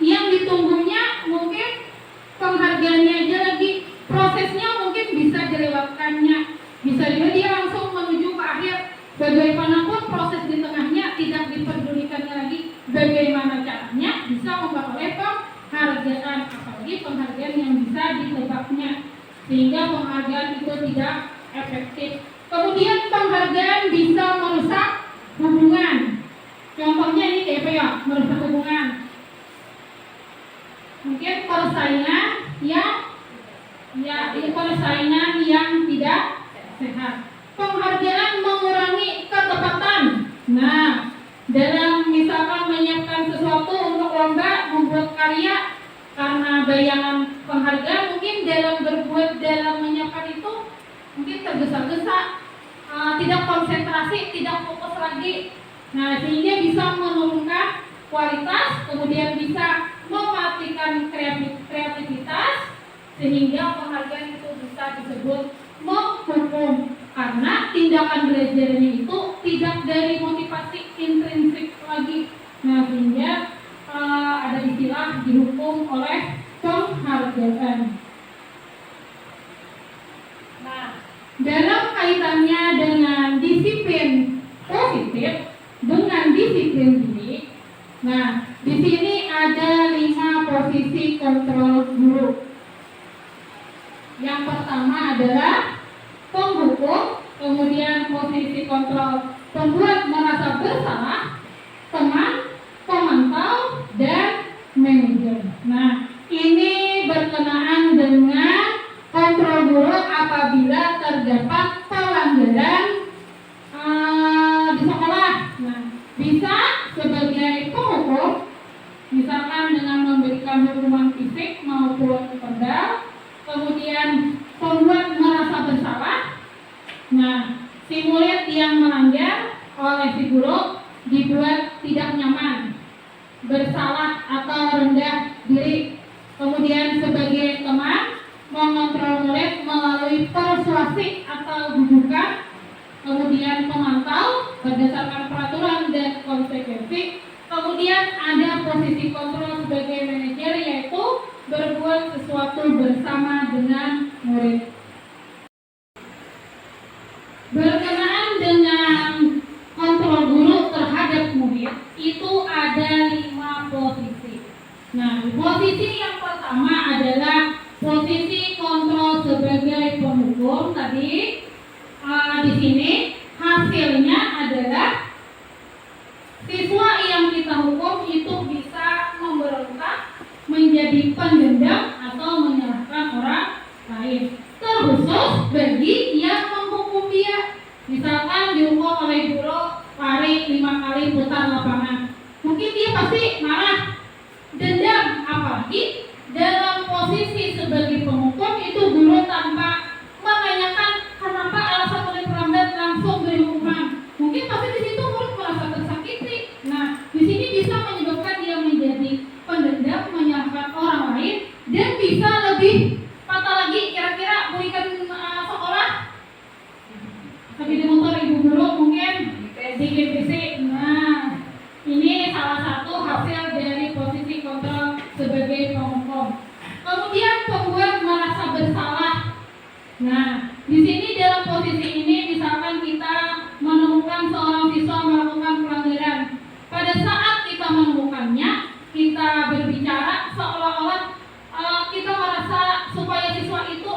yang ditunggunya mungkin penghargaannya aja lagi, prosesnya mungkin bisa dilewatkannya, bisa juga dia langsung menuju ke akhir. Bagaimanapun proses di tengahnya tidak diperdulikannya lagi, bagaimana caranya bisa memperoleh penghargaan, apalagi penghargaan yang bisa ditebaknya, sehingga penghargaan itu tidak efektif. Kemudian penghargaan bisa merusak hubungan. Contohnya ini kayak apa ya, merusak hubungan. Mungkin persaingan yang tidak sehat. Penghargaan mengurangi ketepatan. Nah, dalam misalkan menyiapkan sesuatu untuk lomba, membuat karya, karena bayangan penghargaan mungkin dalam menyiapkan itu mungkin tergesa-gesa, tidak konsentrasi, tidak fokus lagi. Nah, sehingga bisa menurunkan kualitas, kemudian bisa mematikan kreativitas, sehingga penghargaan itu bisa disebut menghukum, karena tindakan belajarnya itu tidak dari motivasi intrinsik lagi. Nah, sehingga ada istilah dihukum oleh penghargaan. Nah, dalam kaitannya dengan disiplin positif dengan disiplin diri, nah di sini ada 5 posisi kontrol guru. Yang pertama adalah penghukum, kemudian posisi kontrol pembuat merasa bersalah, teman, pemantau, dan manajer. Nah, ini berkenaan dengan kontrol guru apabila terdapat pelanggaran di sekolah. Nah, bisa sebagai penghukum, misalkan dengan memberikan hukuman fisik maupun verbal. Kemudian pembuat merasa bersalah. Nah, si murid yang melanggar oleh si guru dibuat tidak nyaman, bersalah atau rendah diri. Kemudian sebagai teman mengontrol murid melalui persuasi atau bujukan. Kemudian pemantau berdasarkan peraturan dan konsekuensi. Kemudian ada posisi kontrol sebagai manajer, yaitu berbuat sesuatu bersama dengan murid. Berkenaan dengan kontrol guru terhadap murid, itu ada 5 posisi. Nah, posisi yang pertama adalah posisi kontrol sebagai penghukum. Tadi di sini hasilnya adalah siswa yang kita hukum itu bisa memberontak, menjadi pendendam, atau menyalahkan orang lain. Terkhusus bagi yang menghukum dia. Misalkan dihukum oleh guru lari 5 kali putar lapangan, mungkin dia pasti marah, dendam. Apalagi dalam posisi sebagai penghukum itu guru tanpa menanyakan kenapa alasan murid terlambat langsung beri hukuman, mungkin pasti di situ murid merasa tersakiti. Nah, di sini bisa menyebabkan dia menjadi pendendam, menyalahkan orang lain, dan bisa lebih fatal lagi. Kira-kira berikan sekolah lagi di motor ibu guru mungkin sedikit bisik. Nah, ini salah satu hasil dari posisi kontrol sebagai penghukum. Kemudian pembuat merasa bersalah. Nah, di sini dalam posisi ini misalkan kita menemukan seorang siswa melakukan pelanggaran. Pada saat kita menemukannya, kita berbicara seolah-olah kita merasa supaya siswa itu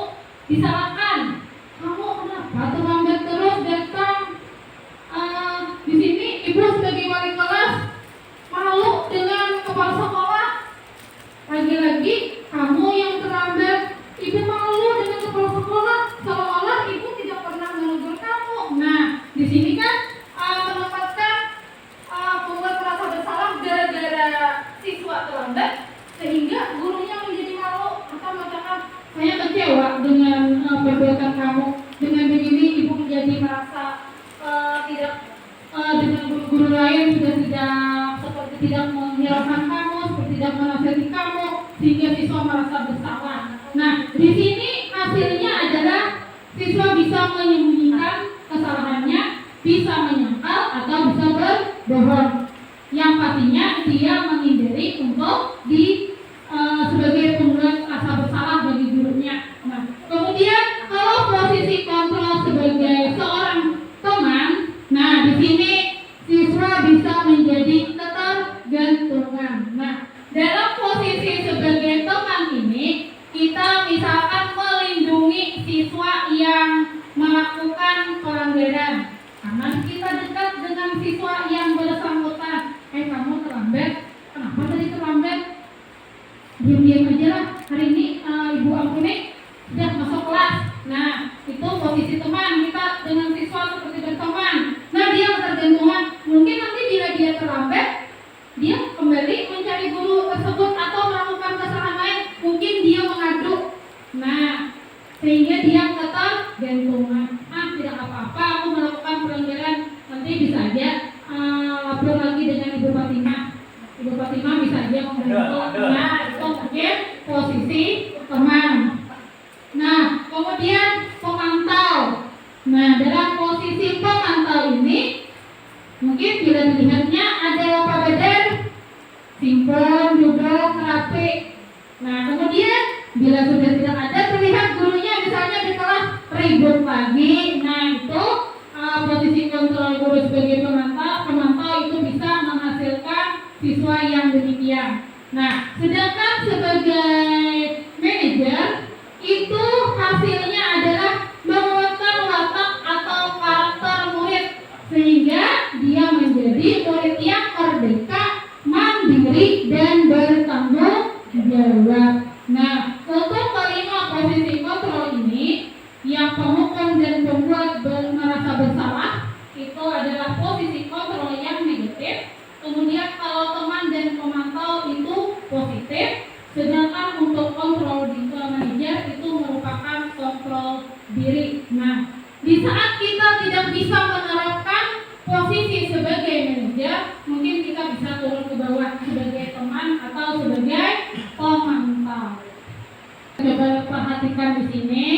disalahkan. Kamu kenapa terlambat terus datang? Di sini ibu sebagai wali kelas malu dengan kepala sekolah. Lagi-lagi kamu yang terlambat, ibu malu dengan kepala sekolah, seolah-olah ibu tidak pernah menegur kamu. Nah, di sini kan menempatkan pembuat merasa bersalah gara-gara siswa terlambat, sehingga gurunya menjadi malu atau mengatakan saya kecewa dengan perbuatan kamu. Dengan begini ibu menjadi merasa tidak dengan guru-guru lain sudah tidak menyalahkan kamu, seperti tidak menasihati kamu, sehingga siswa merasa bersalah. Nah, di sini hasilnya adalah siswa bisa menyembunyikan kesalahannya, bisa menyangkal atau bisa berbohong. Yang pastinya artinya dia menghindari untuk sebagai pembuat rasa bersalah bagi gurunya. Nah, kemudian kalau posisi kontrol sebagai seorang teman, nah di sini siswa bisa menjadi ketergantungan. Nah, dalam posisi sebagai teman ini, kita misalkan melindungi siswa yang melakukan pelanggaran. Karena kita dekat dengan siswa yang bersangkutan. Kamu terlambat. Kenapa tadi terlambat? Diam-diam aja lah. Hari ini ibu ampuni sudah masuk kelas. Nah, itu posisi teman kita dengan siswa seperti berteman. Nah, dia ketergantungan. Mungkin nanti bila dia terlambat, dia kembali mencari guru tersebut atau melakukan kesalahan lain. Mungkin dia mengadu. Nah, sehingga dia ketergantungan. Tidak apa-apa, aku melakukan pelanggaran. Nanti bisa aja lapor lagi dengan Ibu Fatimah. Ibu Fatimah bisa aja membantu. Nah, itu mungkin posisi teman. Nah, kemudian pemantau. Nah, dalam posisi pemantau ini, mungkin bila dilihatnya ada Pak Badar, sinkron, duduk, rapi. Nah, kemudian bila sudah tidak ada, terlihat gurunya misalnya di kelas ribut lagi. Nah, itu posisi kontrol guru sebagai pemantau itu bisa menghasilkan siswa yang demikian. Nah, sedangkan sebagai manajer itu hasilnya adalah menguatkan watak atau karakter murid sehingga dia menjadi murid yang merdeka, mandiri dan bertanggung jawab. Nah, untuk kelima posisi kontrol ini, yang penghukum dan pembuat merasa bersalah itu adalah posisi kontrol yang negatif. Kemudian kalau teman dan pemantau itu positif, sedangkan untuk kontrol di manajer itu merupakan kontrol diri. Nah, di saat kita tidak bisa menerapkan posisi sebagai manajer, mungkin kita bisa turun ke bawah sebagai teman atau sebagai pemantau. Coba perhatikan di sini.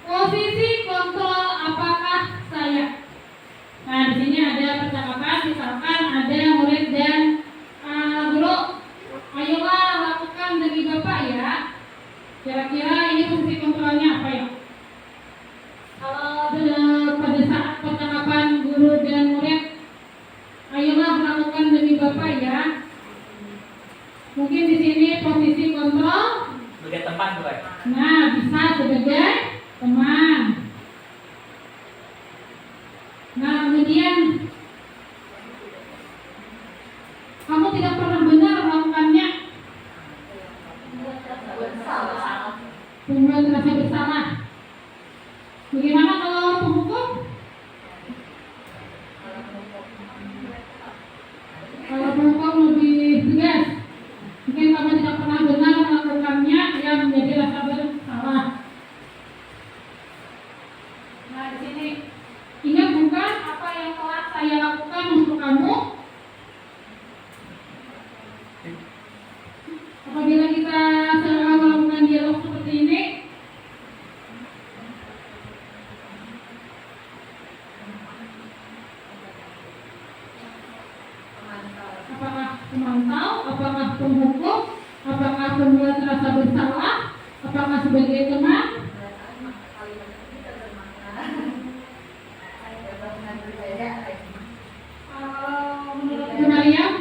Posisi kontrol apakah saya? Nah, di sini ada percakapan, misalkan ada murid dan guru, ayolah lakukan demi Bapak ya. Kira-kira ini fungsi kontrolnya apa ya? Kalau pada saat percakapan guru dan murid, ayolah lakukan demi Bapak ya. Mungkin di sini posisi kontrol sebagai tempat bukan? Nah, bisa sebagai teman. Nah, kemudian kamu tidak pernah benar melakukannya. Membuat rasa bersalah. Bagaimana kalau penghukum? Kalau penghukum lebih tegas. Mungkin kamu tidak pernah benar melakukannya, yang menjadi rasa bersalah. Nah, di sini ingat bukan apa yang telah saya lakukan untuk kamu. Apabila kita melakukan dialog seperti ini, apakah pemantau, apakah penghukum, apakah pembuat rasa bersalah, apakah sebagai teman? Menurut Bu Mariam,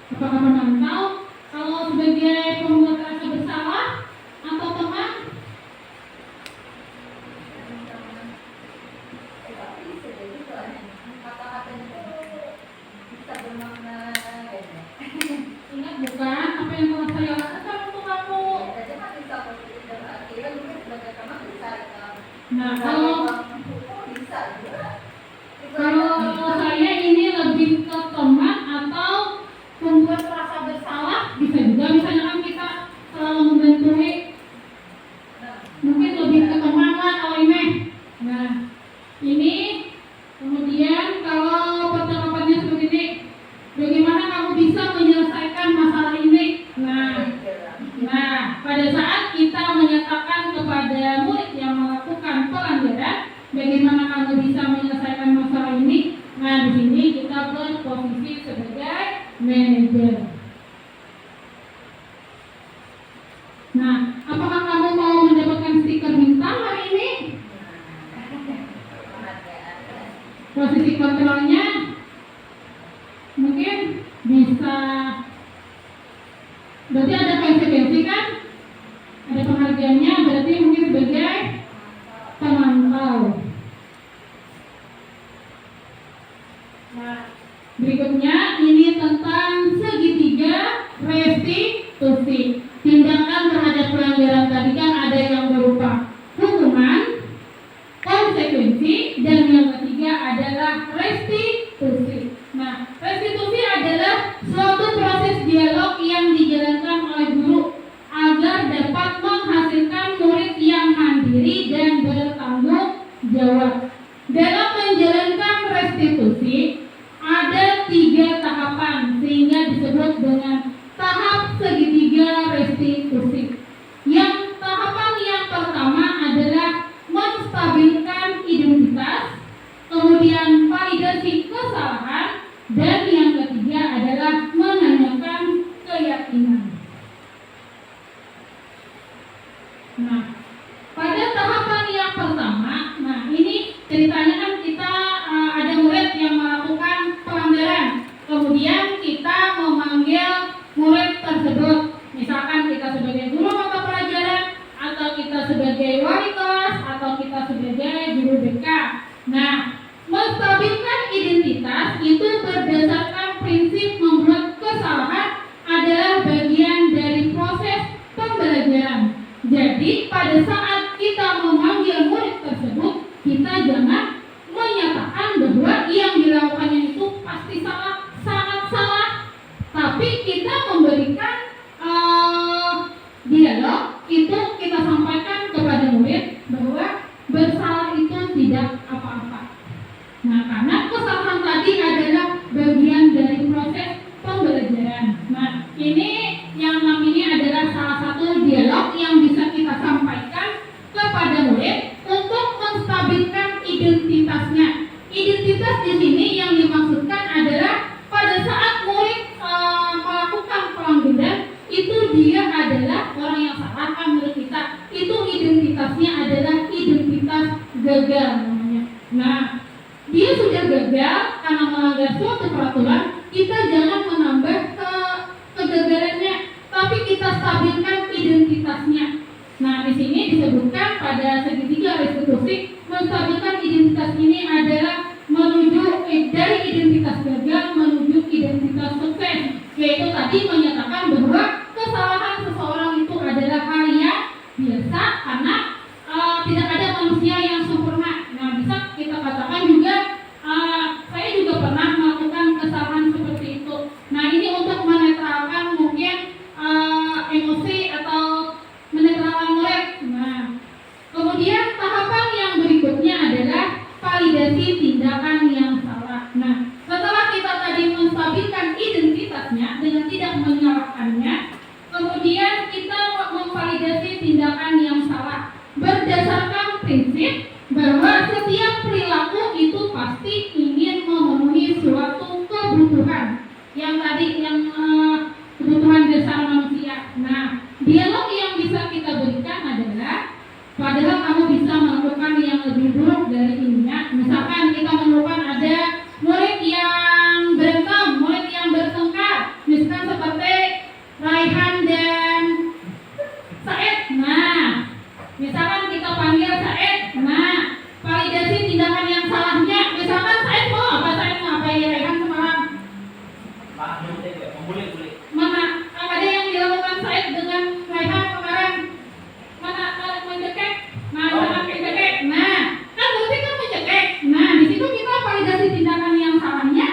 apakah memantau? Kalau sebagai pembuat rasa bersalah atau teman? Ingat bukan apa yang telah saya lakukan untuk kamu. Nah, kalau saya ini lebih ke teman atau membuat rasa bersalah manajer. Nah, apakah kamu mau mendapatkan stiker bintang hari ini? Posisi kontrolnya mungkin bisa, berarti ada konsekuensi kan? Ada penghargaannya, berarti mungkin sebagai pemantau. Nah, berikutnya ini tentang segitiga restitusi. Tindakan terhadap pelanggaran tadi kan ada yang berupa hukuman, konsekuensi, dan yang ketiga adalah restitusi. Nah, restitusi adalah suatu proses dialog yang dijalankan oleh guru agar dapat menghasilkan murid yang mandiri dan bertanggung jawab. Dalam menjalankan restitusi ada 3 tahapan sehingga disebut dengan tahap segitiga restitusi. Yang tahapan yang pertama adalah menstabilkan identitas, kemudian validasi kesalahan, dan yang ketiga adalah menanyakan keyakinan. Nah, pada tahapan yang pertama, nah ini ceritanya kan kita ada murid yang melakukan pelanggaran, kemudian kita memanggil murid tersebut, misalkan kita sebagai guru mata pelajaran, atau kita sebagai wali kelas, atau kita sebagai guru BK. Nah, menstabilkan identitas itu berdasarkan prinsip membuat kesalahan adalah bagian dari proses pembelajaran. Jadi pada saat kita memanggil murid tersebut, kita jangan menyatakan bahwa yang dilakukannya itu pasti salah, sangat salah, tapi kita memberikan dialog itu kita sampaikan kepada murid bahwa bersalah itu tidak apa-apa. Nah, karena kesalahan tadi adalah bagian dari proses pembelajaran. Nah, ini yang namanya adalah salah satu dialog yang bisa kita sampaikan kepada murid untuk menstabilkan identitasnya. Identitas di sini yang dimaksudkan adalah pada saat murid melakukan pelanggaran itu dia adalah orang yang salah kan menurut kita. Itu identitasnya adalah identitas gagal namanya. Nah, dia sudah gagal karena melanggar suatu peraturan, kita jangan menambah kegagalannya, tapi kita stabilkan identitasnya. Nah, di sini disebutkan pada segitiga restitusi, menstabilkan identitas ini adalah menuju dari identitas gagal menuju identitas sukses, yaitu tadi menyatakan bahwa kesalahan seseorang itu adalah hal yang biasa karena tidak ada manusia yang sempurna. Nah, bisa kita katakan juga saya juga pernah melakukan kesalahan seperti itu. Nah, ini untuk menetralkan mungkin emosi atau menetralkan murid. Nah, kemudian tahapan yang berikutnya adalah validasi tindakan yang salah. Nah, setelah kita tadi menstabilkan identitasnya dengan tidak menyalahkannya, kemudian kita memvalidasi tindakan yang salah berdasarkan prinsip bahwa setiap perilaku itu pasti ingin memenuhi suatu kebutuhan yang tadi kebutuhan dasar manusia. Nah, dialog yang bisa kita berikan adalah padahal kamu bisa melakukan yang lebih buruk dari ini ya. Misalkan kita menemukan ada murid yang berantem, murid yang bertengkar, misalkan seperti Raihan dan Said. Nah, misalkan kita panggil Said, nah validasi tindakan yang salahnya. Misalkan Said mau apa? Said mau apa ya Raihan semalam? Mana ada yang dilakukan Said dengan Raihan kemarin? Mana mencekek? Nah, mencekek. Nah, kan berarti kan mencekek. Nah, di situ kita validasi tindakan yang salahnya.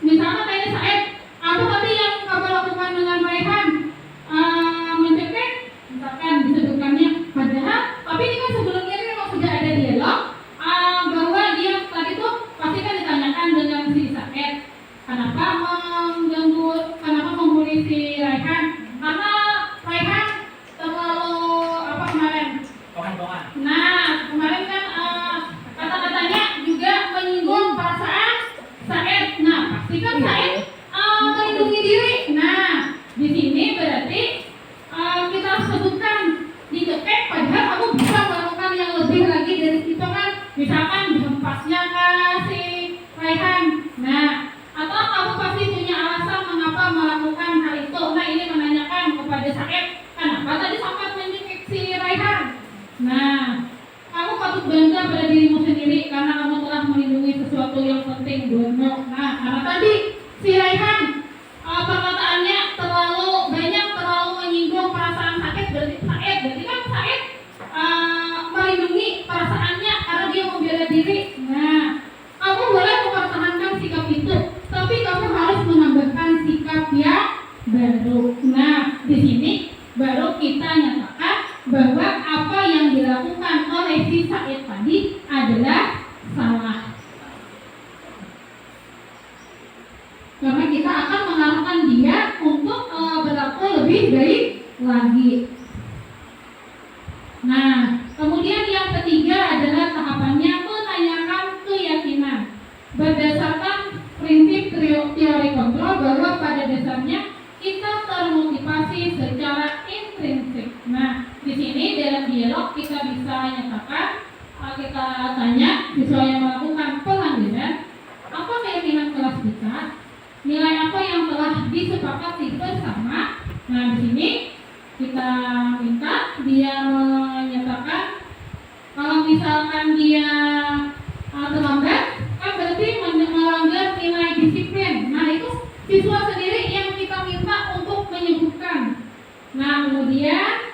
Misalnya tadi Said, apa tadi yang kamu lakukan dengan Raihan? Mencekek, misalkan disebutkannya. Padahal, tapi ini kan sebelumnya ini memang sudah ada dialog bahwa dia tadi tuh pasti kan ditanyakan dengan si Said, kenapa mengganggu, kenapa membuli si Raihan? Karena Raihan terlalu apa kemarin? Nah, kemarin kan kata-katanya juga menyinggung perasaan Said. Nah, pasti kan Said melindungi Raihan. Nah, atau kamu pasti punya alasan mengapa melakukan hal itu. Nah, ini menanyakan kepada Said, kenapa tadi Said menyekik si Raihan? Nah, kamu patut bangga pada dirimu sendiri karena kamu telah melindungi sesuatu yang penting buatmu. Nah, karena tadi si Raihan perkataannya terlalu banyak, terlalu menyinggung perasaan Said, berarti kan Said melindungi perasaannya karena dia membela diri. Nah, kamu boleh mempertahankan sikap itu, tapi kamu harus menambahkan sikap yang baru. Nah, di sini baru kita nyatakan bahwa apa yang dilakukan oleh si Said tadi adalah salah. Karena kita akan mengarahkan dia untuk berlaku lebih baik lagi. Nah, kemudian yang ketiga adalah tahapannya menanyakan keyakinan. Berdasarkan prinsip teori kontrol bahwa pada dasarnya kita termotivasi secara intrinsik. Nah, di sini dalam dialog kita bisa nyatakan, kita tanya siswa yang melakukan pelanggaran, apa keyakinan kelas kita, nilai apa yang telah disepakati bersama. Nah, di sini kita minta dia menyatakan kalau misalkan dia terlambat, kan berarti melanggar nilai disiplin. Nah, itu siswa sendiri yang kita minta untuk menyebutkan. Nah, kemudian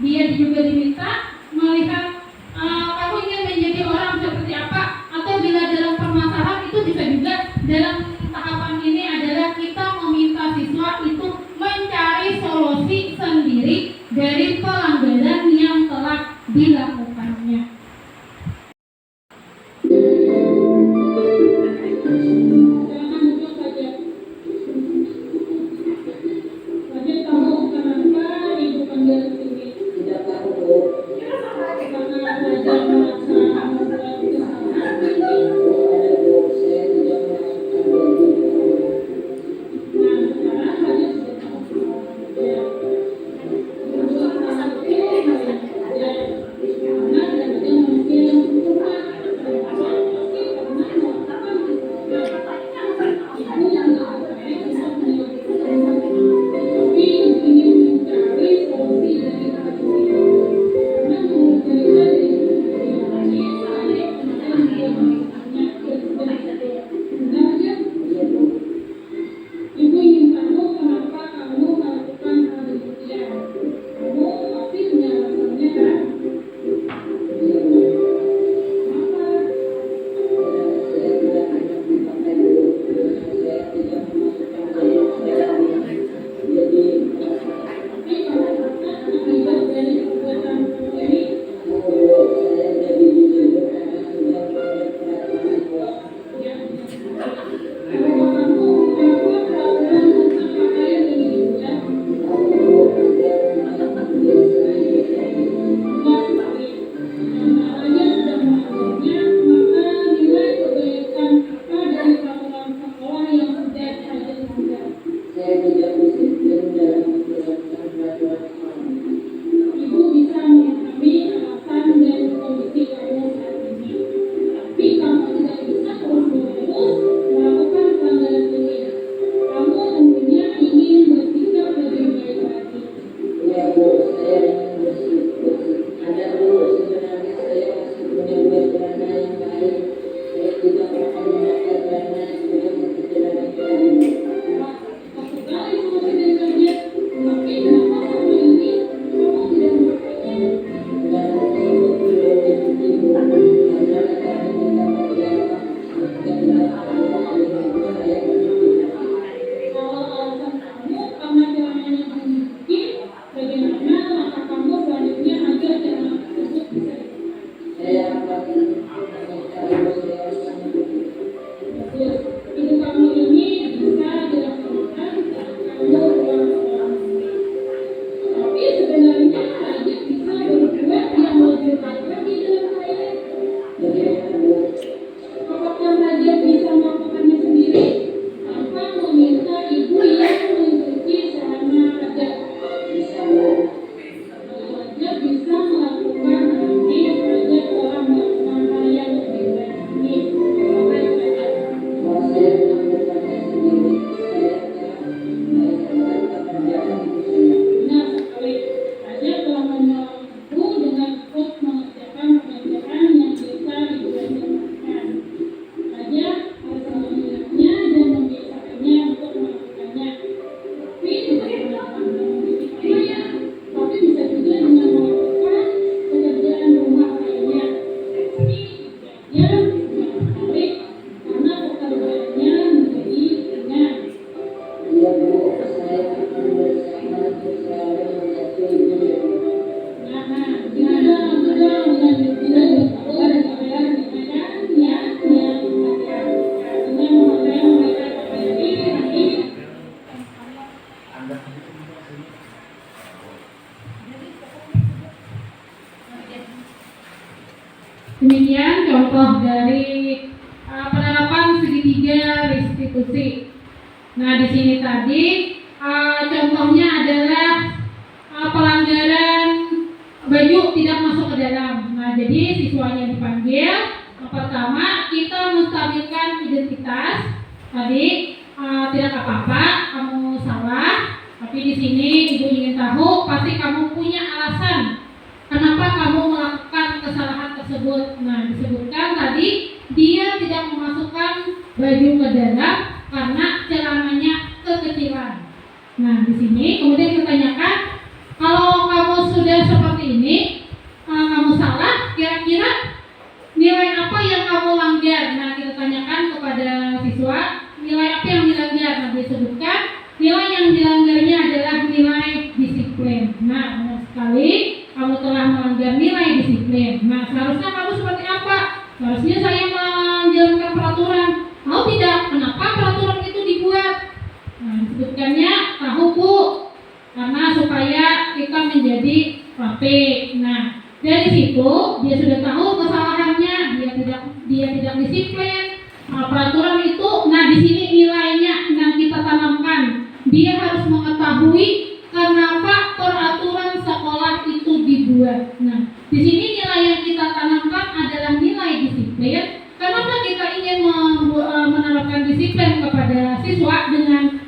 dia juga diminta melihat kamu ingin menjadi orang seperti apa, atau bila dalam permasalahan itu bisa juga dalam tahapan ini adalah kita meminta siswa itu mencari solusi sendiri dari pelanggaran yang telah dilakukannya. Jangan lupa saja. Saja tahu kenapa ibu panggil sini. Tidak tahu, Bu. 3 restitusi. Nah, di sini tadi contohnya adalah pelanggaran baju tidak masuk ke dalam. Nah, jadi siswanya dipanggil. Yang pertama, kita menstabilkan identitas. Tadi tidak apa-apa, kamu salah. Tapi di sini ibu ingin tahu, pasti kamu punya alasan kenapa kamu melakukan kesalahan tersebut. Nah, disebutkan tadi dia tidak memasukkan baju ke dalam karena celananya kekecilan. Nah, di sini kemudian ditanyakan, kalau kamu sudah seperti ini, kamu salah, kira-kira nilai apa yang kamu langgar? Nah, kita tanyakan kepada siswa, nilai apa yang dilanggar? Nah, disebutkan nilai yang dilanggarnya adalah nilai disiplin. Nah, benar sekali, kamu telah melanggar nilai disiplin. Nah, seharusnya kamu seperti apa? Seharusnya saya menjalankan peraturan. Tahu tidak kenapa peraturan itu dibuat? Nah, disebutkannya tahu Bu, karena supaya kita menjadi rapi. Nah, dari situ dia sudah tahu kesalahannya, dia tidak disiplin. Peraturan itu, nah di sini nilainya yang kita tanamkan. Dia harus mengetahui kenapa peraturan sekolah itu dibuat. Nah, di sini nilai yang kita tanamkan adalah nilai disiplin. Kenapa kita ingin menerapkan disiplin kepada siswa dengan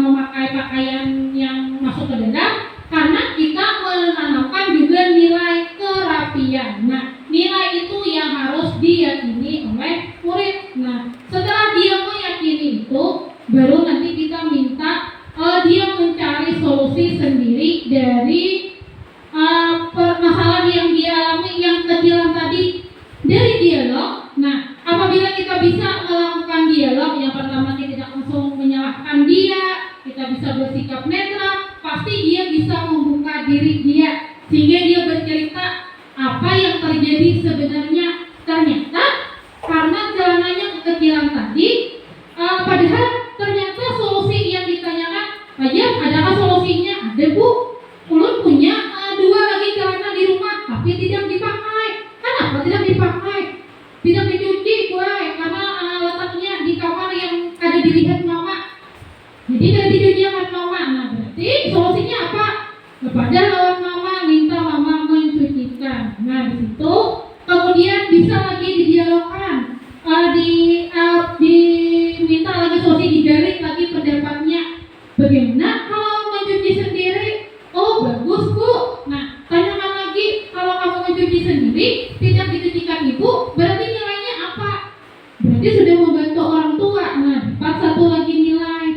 memakai pakaian yang masuk ke dalam? Karena kita menanamkan juga nilai kerapian. Nah, nilai itu yang harus diyakini oleh murid. Nah, setelah dia meyakini itu, baru nanti kita minta dia mencari solusi sendiri dari permasalahan yang dia alami yang kecilan tadi dari dialog. Nah, apabila kita bisa melakukan dialog, yang pertama kita tidak langsung menyalahkan dia, kita bisa bersikap netral, pasti dia bisa membuka diri dia sehingga dia bercerita apa yang terjadi sebenarnya. Ternyata karena celananya kekecilan tadi, padahal ternyata solusi yang ditanyakan, aja adakah solusinya? Ada Bu, ulun punya 2 lagi celana di rumah tapi tidak dipakai. Kenapa tidak dipakai? Tidak dicuci boleh karena letaknya di kamar yang ada dilihat mama. Jadi tidak dicuci sama mama. Nah, berarti solusinya apa? Kepada lawan mama, minta mama mencucikan. Nah, di situ kemudian bisa lagi didialogkan, diminta lagi solusi, digali lagi pendapatnya. Bagaimana kalau mencuci sendiri? Oh, bagus Bu. Nah, tanyakan lagi, kalau kamu mencuci sendiri tidak dicucikan ibu, berarti nilainya apa? Berarti sudah membantu orang tua. Nah, dapat 1 lagi nilai.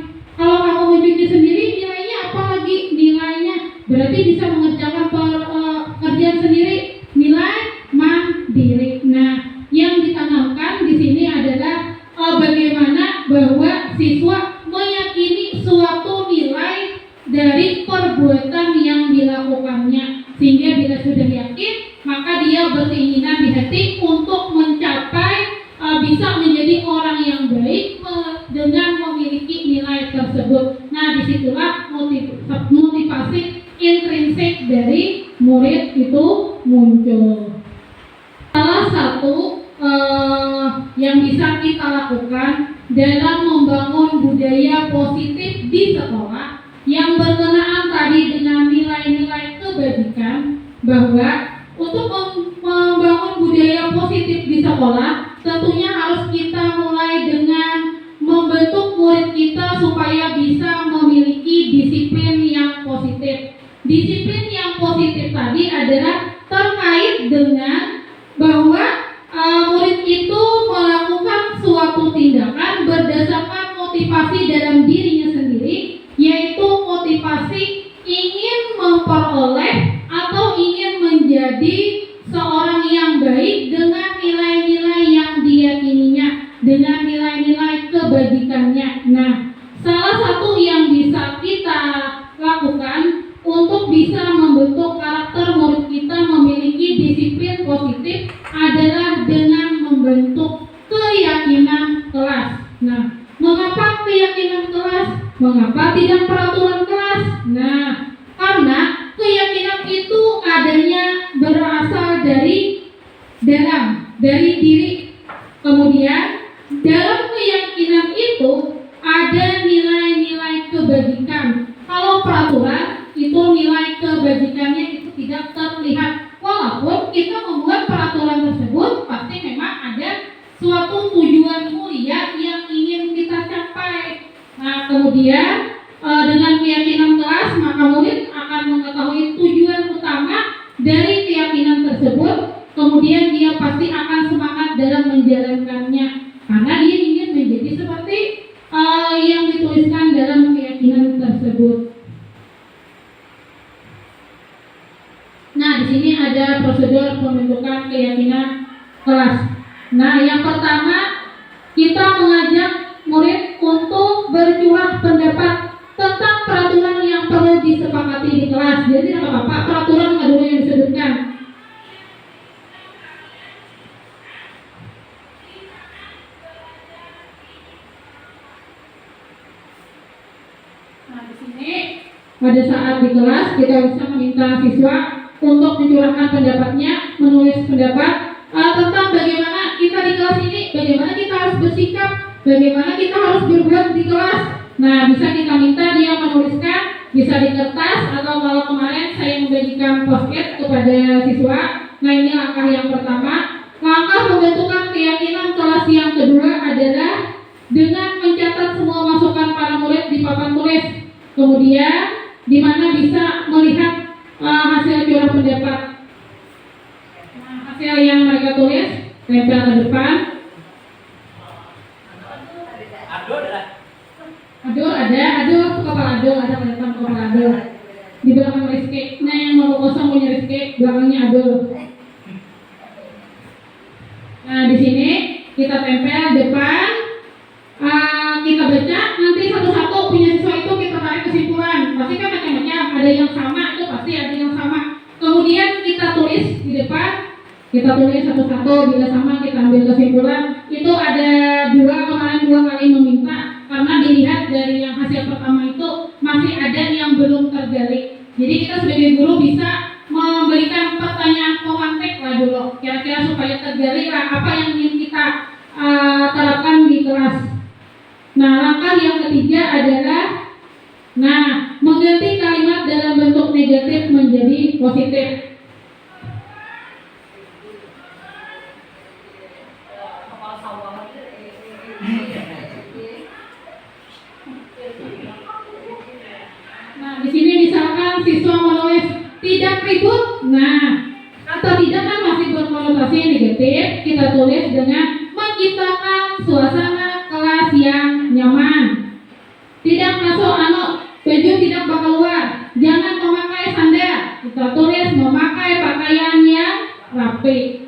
Kalau kamu mencuci sendiri, nilainya apa lagi? Nilainya berarti bisa mengerjakan pekerjaan sendiri, nilai mandiri. Nah, yang ditanamkan di sini adalah bagaimana bahwa siswa meyakini suatu nilai dari perbuatan yang dilakukannya, sehingga bila sudah yakin, maka dia berkeinginan di hati untuk mencapai bisa menjadi orang yang baik dengan memiliki nilai tersebut. Nah, disitulah motivasi intrinsik dari murid itu muncul. Salah satu yang bisa kita lakukan dalam membangun budaya positif di sekolah yang berkenaan tadi dengan nilai-nilai kebajikan, bahwa untuk membangun budaya positif di sekolah tentunya harus kita mulai dengan membentuk murid kita supaya bisa memiliki disiplin yang positif. Disiplin yang positif tadi adalah terkait dengan bahwa murid itu melakukan suatu tindakan berdasarkan motivasi dalam dirinya sendiri, yaitu motivasi ingin memperoleh atau ingin menjadi seorang yang baik dengan nilai-nilai yang diyakininya, dengan nilai-nilai kebajikannya. Nah, salah satu yang bisa kita lakukan untuk bisa membentuk karakter murid kita memiliki disiplin positif adalah dengan membentuk keyakinan kelas. Nah, mengapa keyakinan kelas? Mengapa tidak peraturan kelas? Nah, karena keyakinan itu adanya berasal dari dalam, dari diri. Kemudian dalam keyakinan suatu tujuan mulia yang ingin kita capai. Nah, kemudian dengan keyakinan kelas, maka murid akan mengetahui tujuan utama dari keyakinan tersebut. Kemudian dia pasti akan semangat dalam menjalankannya, karena dia ingin menjadi seperti yang dituliskan dalam keyakinan tersebut. Nah, di sini ada prosedur pembentukan keyakinan kelas. Nah, yang pertama kita mengajak murid untuk bercurah pendapat tentang peraturan yang perlu disepakati di kelas. Jadi tidak apa-apa, peraturan nggak dulu yang disebutkan. Nah, di sini pada saat di kelas kita bisa meminta siswa untuk mencurahkan pendapatnya, menulis pendapat tentang bagaimana kita di kelas ini, bagaimana kita harus bersikap, bagaimana kita harus berbuat di kelas. Nah, bisa kita minta dia menuliskan, bisa di kertas, atau kalau kemarin saya membagikan post-it kepada siswa. Nah, ini langkah yang pertama. Langkah pembentukan keyakinan kelas yang kedua adalah dengan mencatat semua masukan para murid di papan tulis. Kemudian, di mana bisa melihat hasil curah pendapat. Nah, hasil yang mereka tulis tempel ke depan. Aduh, kepala aduh, ada ke depan kepala aduh. Di belakang Rizky. Nah, yang nomor kosong punya Rizky, belakangnya aduh. Nah, di sini kita tempel depan. Kita baca, nanti satu-satu punya siswa itu kita tarik kesimpulan. Pasti kan macam-macam, ada yang sama, itu pasti ada yang sama. Kemudian kita tulis di depan, kita tulis satu-satu, bila sama kita ambil kesimpulan. Itu ada kemarin dua kali meminta, karena dilihat dari yang hasil pertama itu masih ada yang belum tergali. Jadi kita sebagai guru bisa memberikan pertanyaan pemantik lah dulu, kira-kira supaya tergali lah apa yang ingin kita terapkan di kelas. Nah, langkah yang ketiga adalah mengganti kalimat dalam bentuk negatif menjadi positif. Nah, di sini misalkan siswa menulis tidak ribut. Nah, kata tidak kan masih berkonotasi negatif. Kita tulis dengan menciptakan suasana kelas yang nyaman. Tidak masuk baju tidak bakal keluar. Jangan memakai sandal. Kita tulis memakai pakaian yang rapi.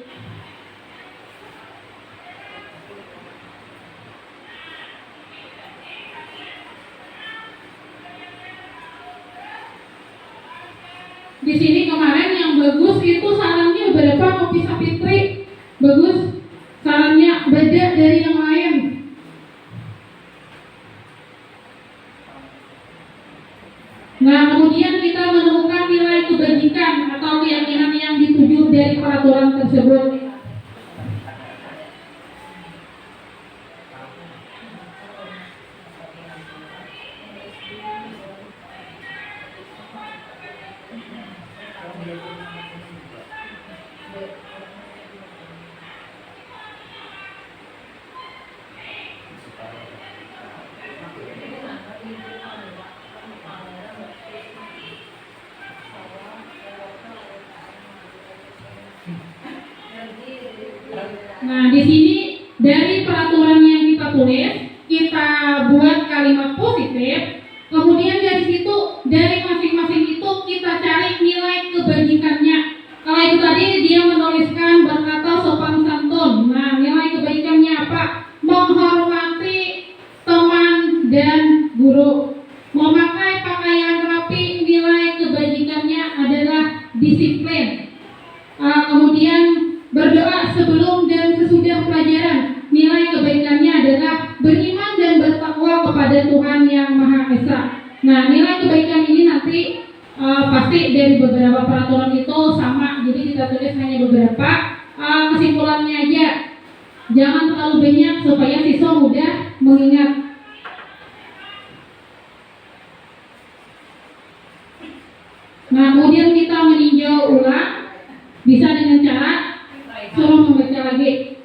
Di sini kemarin yang bagus itu sarannya berapa Kopi Sapitri? Bagus. Sarannya beda dari yang lain. Nah, kemudian kita menemukan nilai kebajikan atau keyakinan yang dituju dari peraturan tersebut. Nah, di sini dari peraturan yang kita tulis, kita buat kalimat positif. Kemudian dari situ, dari masing-masing itu kita cari nilai kebajikannya. Kalau itu tadi dia menuliskan berkata sopan santun. Nah, nilai kebaikannya apa? Menghormati teman dan guru. Memakai pakaian rapi, nilai kebajikannya adalah disiplin. Kemudian berdoa sebelum dan sesudah pelajaran, nilai kebaikannya adalah beriman dan bertakwa kepada Tuhan Yang Maha Esa. Nah, nilai kebaikan ini nanti pasti dari beberapa peraturan itu sama, jadi kita tulis hanya beberapa kesimpulannya aja. Jangan terlalu banyak supaya siswa mudah mengingat. Nah, kemudian kita meninjau ulang, bisa dengan cara suruh membaca lagi.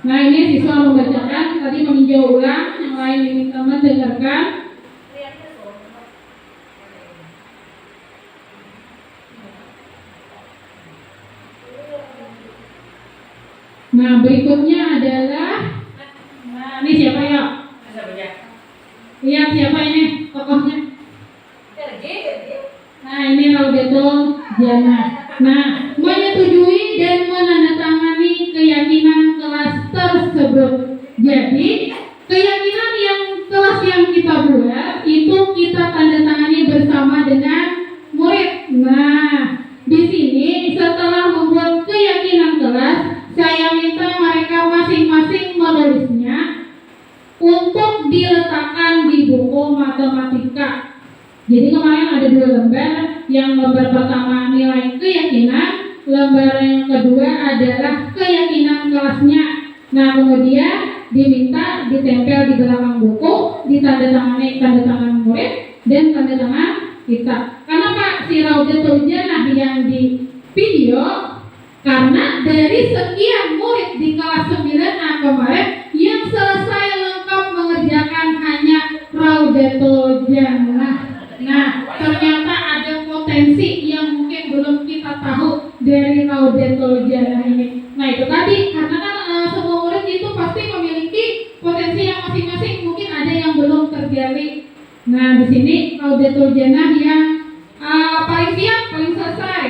Nah, ini siswa membacakan, tadi meninjau ulang, yang lain diminta mendengarkan. Nah, berikutnya adalah, nah ini siapa ya? Iya, siapa ini tokohnya? Nah, ini Laudato Jana. Nah, menyetujui dan menandatangani keyakinan kelas tersebut. Jadi, keyakinan yang kelas yang kita buat itu kita tandatangani bersama dengan murid. Nah, di sini setelah membuat keyakinan kelas, saya minta mereka masing-masing menulisnya untuk diletakkan di buku matematika. Jadi kemarin ada 2 lembar, yang lembar pertama nilai keyakinan, lembar yang kedua adalah keyakinan kelasnya. Nah, kemudian diminta ditempel di belakang buku, ditandatangani tanda tangan murid dan tanda tangan kita. Kenapa si Laudato Jana yang di video? Karena dari sekian murid di kelas 9A kemarin yang selesai lengkap mengerjakan hanya Laudato Jana. Nah, ternyata ada potensi yang mungkin belum kita tahu dari Laudato Jana ini. Nah, itu tadi, karena kan semua murid itu pasti memiliki potensi yang masing-masing, mungkin ada yang belum tergali. Nah, di sini Laudato Jana yang paling siap, paling selesai.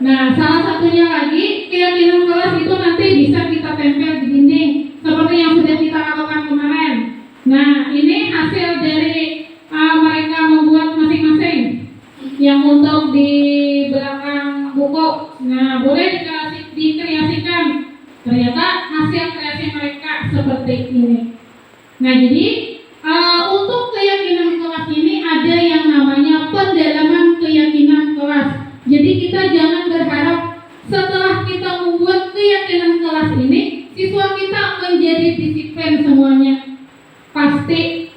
Nah, salah satunya lagi, keyakinan kelas itu nanti bisa kita tempel di dinding seperti yang sudah kita lakukan kemarin. Nah, ini hasil dari mereka membuat masing-masing yang untuk di belakang buku. Nah, boleh dikreasikan. Ternyata hasil kreasi mereka seperti ini. Nah, jadi untuk keyakinan kelas ini ada yang namanya pendalaman keyakinan kelas. Jadi kita jangan berharap setelah kita membuat keyakinan kelas ini, siswa kita menjadi disiplin semuanya. Pasti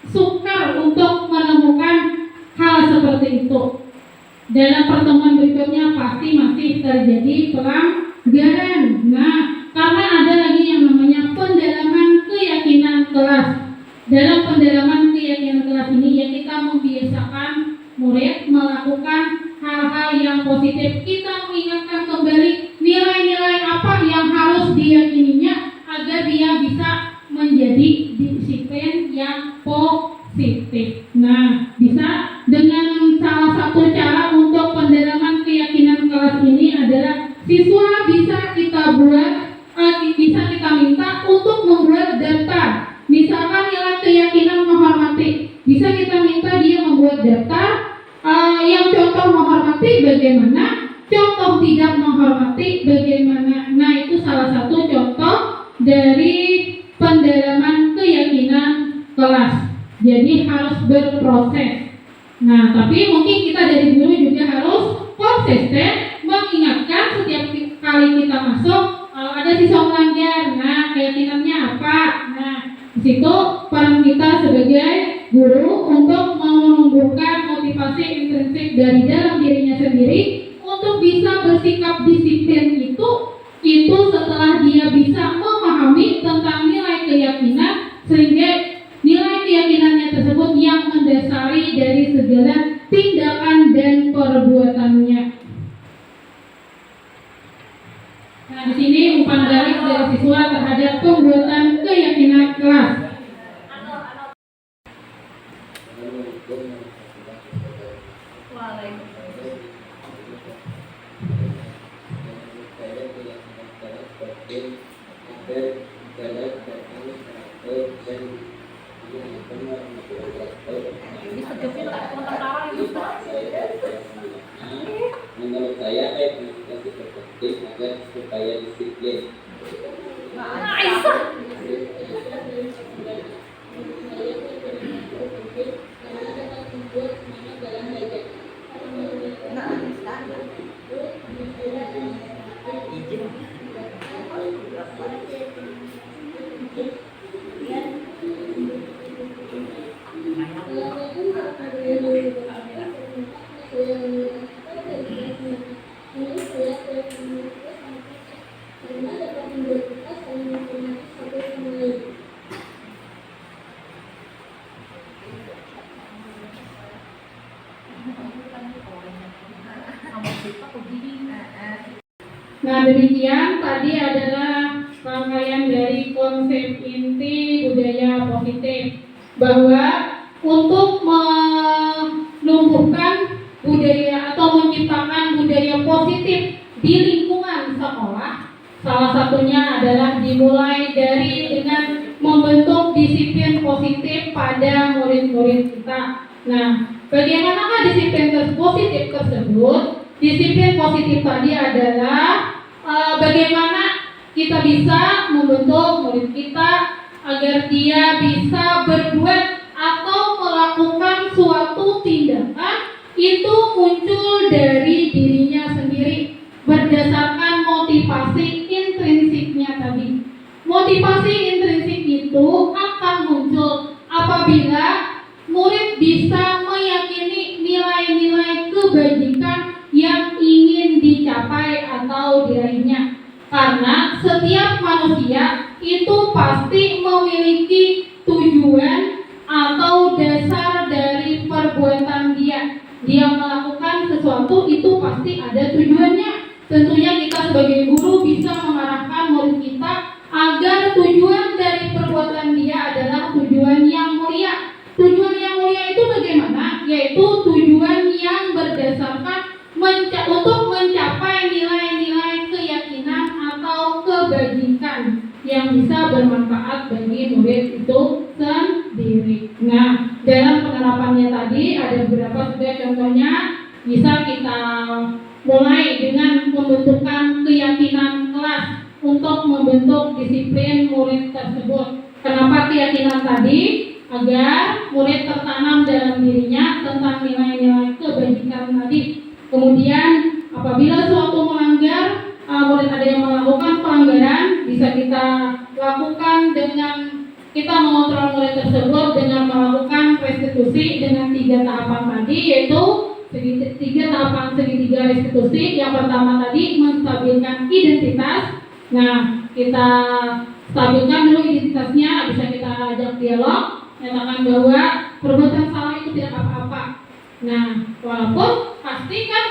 sukar untuk menemukan hal seperti itu. Dalam pertemuan berikutnya pasti masih terjadi pelanggaran. Nah, karena ada lagi yang namanya pendalaman keyakinan kelas. Dalam pendalaman keyakinan kelas ini ya kita membiasakan murid melakukan hal-hal yang positif. Kita mengingatkan kembali nilai-nilai apa yang harus diyakininya agar dia bisa menjadi disiplin yang positif. Nah, bisa dengan salah satu cara untuk pendalaman keyakinan kelas ini adalah siswa bisa kita buat, bisa kita minta untuk membuat daftar. Misalkan nilai keyakinan menghormati, bisa kita minta dia membuat daftar yang contoh menghormati bagaimana, contoh tidak menghormati bagaimana. Nah, itu salah satu contoh dari pendalaman keyakinan kelas. Jadi harus berproses. Nah, tapi mungkin kita dari guru juga harus konsisten mengingatkan setiap kali kita masuk ada siswa melanggar. Nah, keyakinannya apa? Nah, di situ peran kita sebagai guru untuk menumbuhkan motivasi intrinsik dari dalam dirinya sendiri untuk bisa bersikap disiplin itu setelah dia bisa memahami tentang nilai keyakinan, sehingga nilai keyakinannya tersebut yang mendasari dari segala tindakan dan perbuatannya. Nah, di sini umpan balik dari siswa terhadap pembuatan keyakinan kelas. Menurut saya komunikasi penting agar supaya disiplin. membuat kita saling menghormati satu sama lain. Nah, demikian tadi adalah rangkaian dari konsep inti budaya positif, bahwa untuk menumbuhkan budaya atau menciptakan budaya positif di lingkungan sekolah, salah satunya adalah dimulai dari dengan membentuk disiplin positif pada murid-murid kita. Nah, bagaimanakah disiplin positif tersebut? Disiplin positif tadi adalah bagaimana kita bisa membentuk murid kita agar dia bisa berbuat atau melakukan suatu tindakan itu muncul dari dirinya sendiri berdasarkan motivasi intrinsiknya tadi. Motivasi intrinsik itu akan muncul apabila murid bisa meyakini nilai-nilai kebajikan yang ingin dicapai atau diraihnya. Karena setiap manusia itu pasti memiliki tujuan atau dasar dari perbuatan dia. Dia melakukan sesuatu itu pasti ada tujuannya. Tentunya kita sebagai guru bisa mengarahkan murid kita agar tujuan dari perbuatan dia adalah tujuan yang mulia. Tujuan yang mulia itu bagaimana? Yaitu tujuan yang berdasarkan untuk mencapai nilai-nilai keyakinan atau kebajikan yang bisa bermanfaat bagi murid itu sendiri. Nah, dalam penerapannya tadi ada beberapa sudah contohnya. Bisa kita mulai dengan pembentukan keyakinan kelas untuk membentuk disiplin murid tersebut. Kenapa keyakinan tadi? Agar murid tertanam dalam dirinya tentang nilai-nilai kebajikan tadi. Kemudian apabila suatu melanggar, murid ada yang melakukan pelanggaran, bisa kita lakukan dengan kita mengontrol murid tersebut dengan melakukan restitusi dengan 3 tahapan tadi, yaitu 3 tahapan segitiga restitusi. Yang pertama tadi menstabilkan identitas. Nah, kita stabilkan dulu identitasnya, bisa kita ajak dialog, nyatakan bahwa perbuatan salah itu tidak apa-apa. Nah, walaupun pasti kan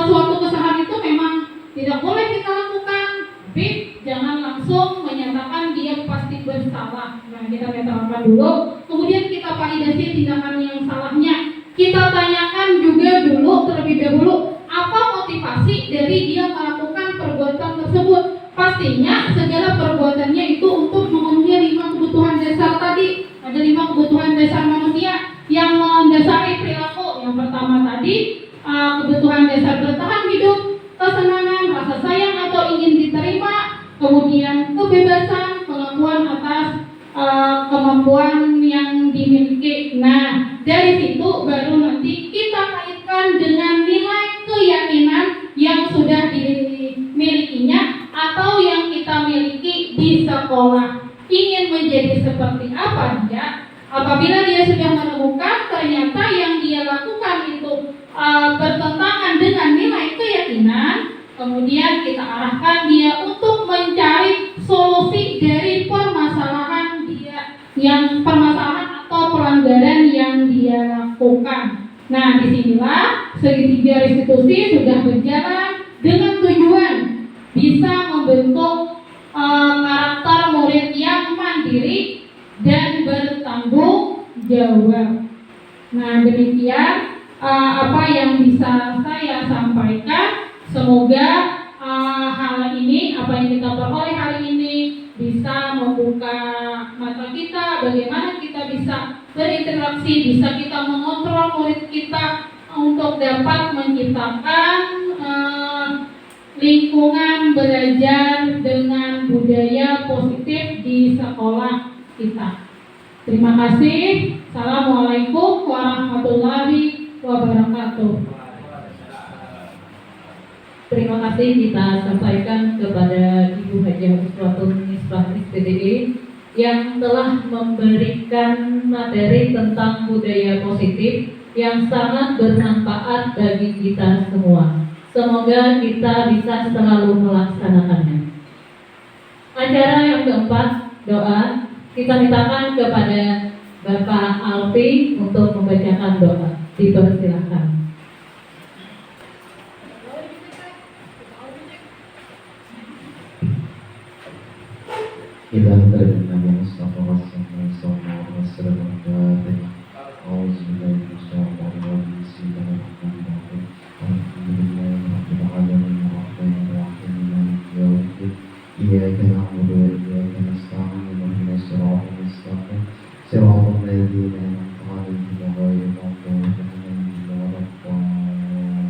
suatu kesalahan itu memang tidak boleh kita lakukan, tapi jangan langsung menyatakan dia pasti bersalah. Nah, kita netral dulu, kemudian kita validasi tindakan yang salahnya. Kita tanyakan juga dulu terlebih dahulu apa motivasi dari dia melakukan perbuatan tersebut. Pastinya segala perbuatannya itu untuk memenuhi 5 kebutuhan dasar tadi. Ada 5 kebutuhan dasar manusia yang mendasari perilaku. Yang pertama tadi kebutuhan dasar bertahan hidup, kesenangan, rasa sayang atau ingin diterima, kemudian kebebasan, pengakuan atas kemampuan yang dimiliki. Nah, dari situ baru nanti kita kaitkan dengan nilai keyakinan yang sudah dimilikinya atau yang kita miliki di sekolah. Ingin menjadi seperti apa dia? Apabila dia sudah menemukan ternyata yang dia lakukan itu bertentangan dengan nilai keyakinan, kemudian kita arahkan dia untuk mencari solusi dari permasalahan atau pelanggaran yang dia lakukan. Nah, disinilah segitiga restitusi sudah berjalan dengan tujuan bisa membentuk karakter murid yang mandiri dan bertanggung jawab. Nah, demikian apa yang bisa saya sampaikan. Semoga hal ini, apa yang kita peroleh hari ini, bisa membuka mata kita bagaimana kita bisa berinteraksi, bisa kita mengontrol murid kita untuk dapat menciptakan lingkungan belajar dengan budaya positif di sekolah kita. Terima kasih. Assalamualaikum warahmatullahi wabarakatuh. Terima kasih kita sampaikan kepada Ibu Hajah Uswatun Misbah SPDE yang telah memberikan materi tentang budaya positif yang sangat bermanfaat bagi kita semua. Semoga kita bisa selalu melaksanakannya. Acara yang keempat, doa. Kita mintakan kepada Bapak Alfi untuk membacakan doa. Dipersilakan. إذا انتهى النبي مصطفى صلى الله عليه وسلم الفاتحة أعوذ بالله من الشيطان الرجيم بسم الله الرحمن الرحيم الحمد لله رب العالمين الرحمن الرحيم مالك يوم الدين إياك نعبد وإياك نستعين اهدنا الصراط المستقيم صراط الذين أنعمت عليهم غير المغضوب عليهم ولا الضالين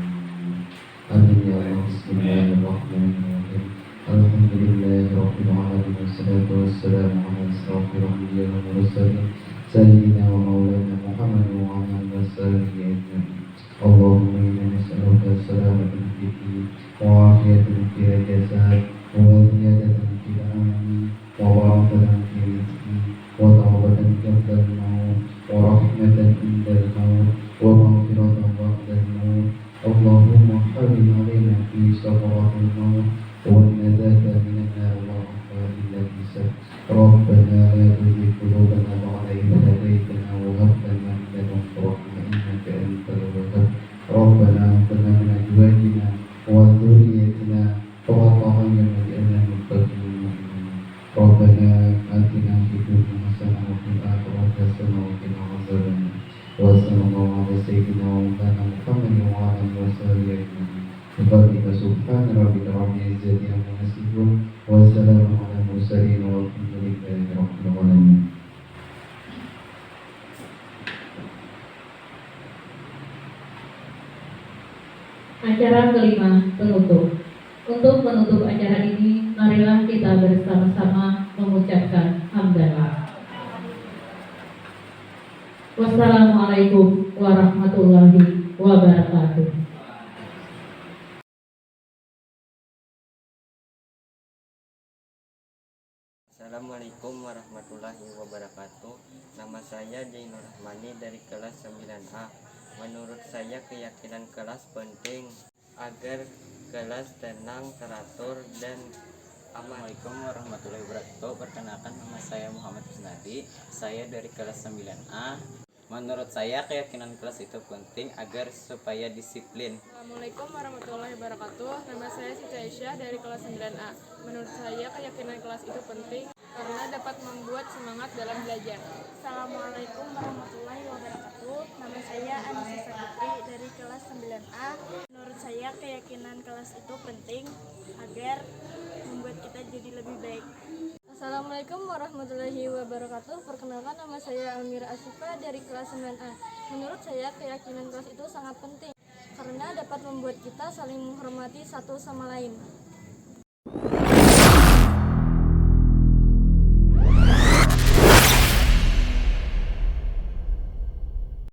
آمين يا الله بسم الله الرحمن الرحيم الحمد لله رب العالمين والصلاة والسلام على أشرف الأنبياء والمرسلين سيدنا ومولانا محمد وعلى آله وصحبه أجمعين اللهم إنا نسألك السلامة في الدين وعافية في الجسد وزيادة في العمل وبركة في الرزق وتوبة قبل الموت ورحمة عند الموت ومغفرة بعد الموت اللهم حرم علينا في سكرات الموت والنجاة من النار والعافية التي سبت ربنا لا تزغ قلوبنا بعد إذ هديتنا وهب لنا من لدنك رحمة إنك أنت الوهاب ربنا هب لنا من أزواجنا وذريتنا قرة أعين واجعلنا للمتقين ربنا آتنا في الدنيا حسنة وفي الآخرة حسنة وقنا عذاب النار وصلى الله على سيدنا ومولانا محمد وعلى آله وصحبه أجمعين بفضلك سبحان ربك رب العزة عما يصفون وسلام على المرسلين والحمد لله رب العالمين. Acara kelima, penutup. Untuk menutup acara ini, marilah kita bersama-sama mengucapkan hamdalah. Wassalamualaikum warahmatullahi wabarakatuh. Assalamualaikum warahmatullahi wabarakatuh. Nama saya Jainur Rahmani dari kelas 9A. Menurut saya keyakinan kelas penting agar kelas tenang, teratur, dan aman. Assalamualaikum warahmatullahi wabarakatuh. Perkenalkan, nama saya Muhammad Husnadi. Saya dari kelas 9A. Menurut saya keyakinan kelas itu penting agar supaya disiplin. Assalamualaikum warahmatullahi wabarakatuh. Nama saya Siti Aisyah dari kelas 9A. Menurut saya keyakinan kelas itu penting karena dapat membuat semangat dalam belajar. Assalamualaikum warahmatullahi wabarakatuh. Nama saya Anissa Sakitri dari kelas 9A. Menurut saya keyakinan kelas itu penting agar membuat kita jadi lebih baik. Assalamualaikum warahmatullahi wabarakatuh. Perkenalkan, nama saya Amira Asifa dari kelas 9A. Menurut saya keyakinan kelas itu sangat penting karena dapat membuat kita saling menghormati satu sama lain.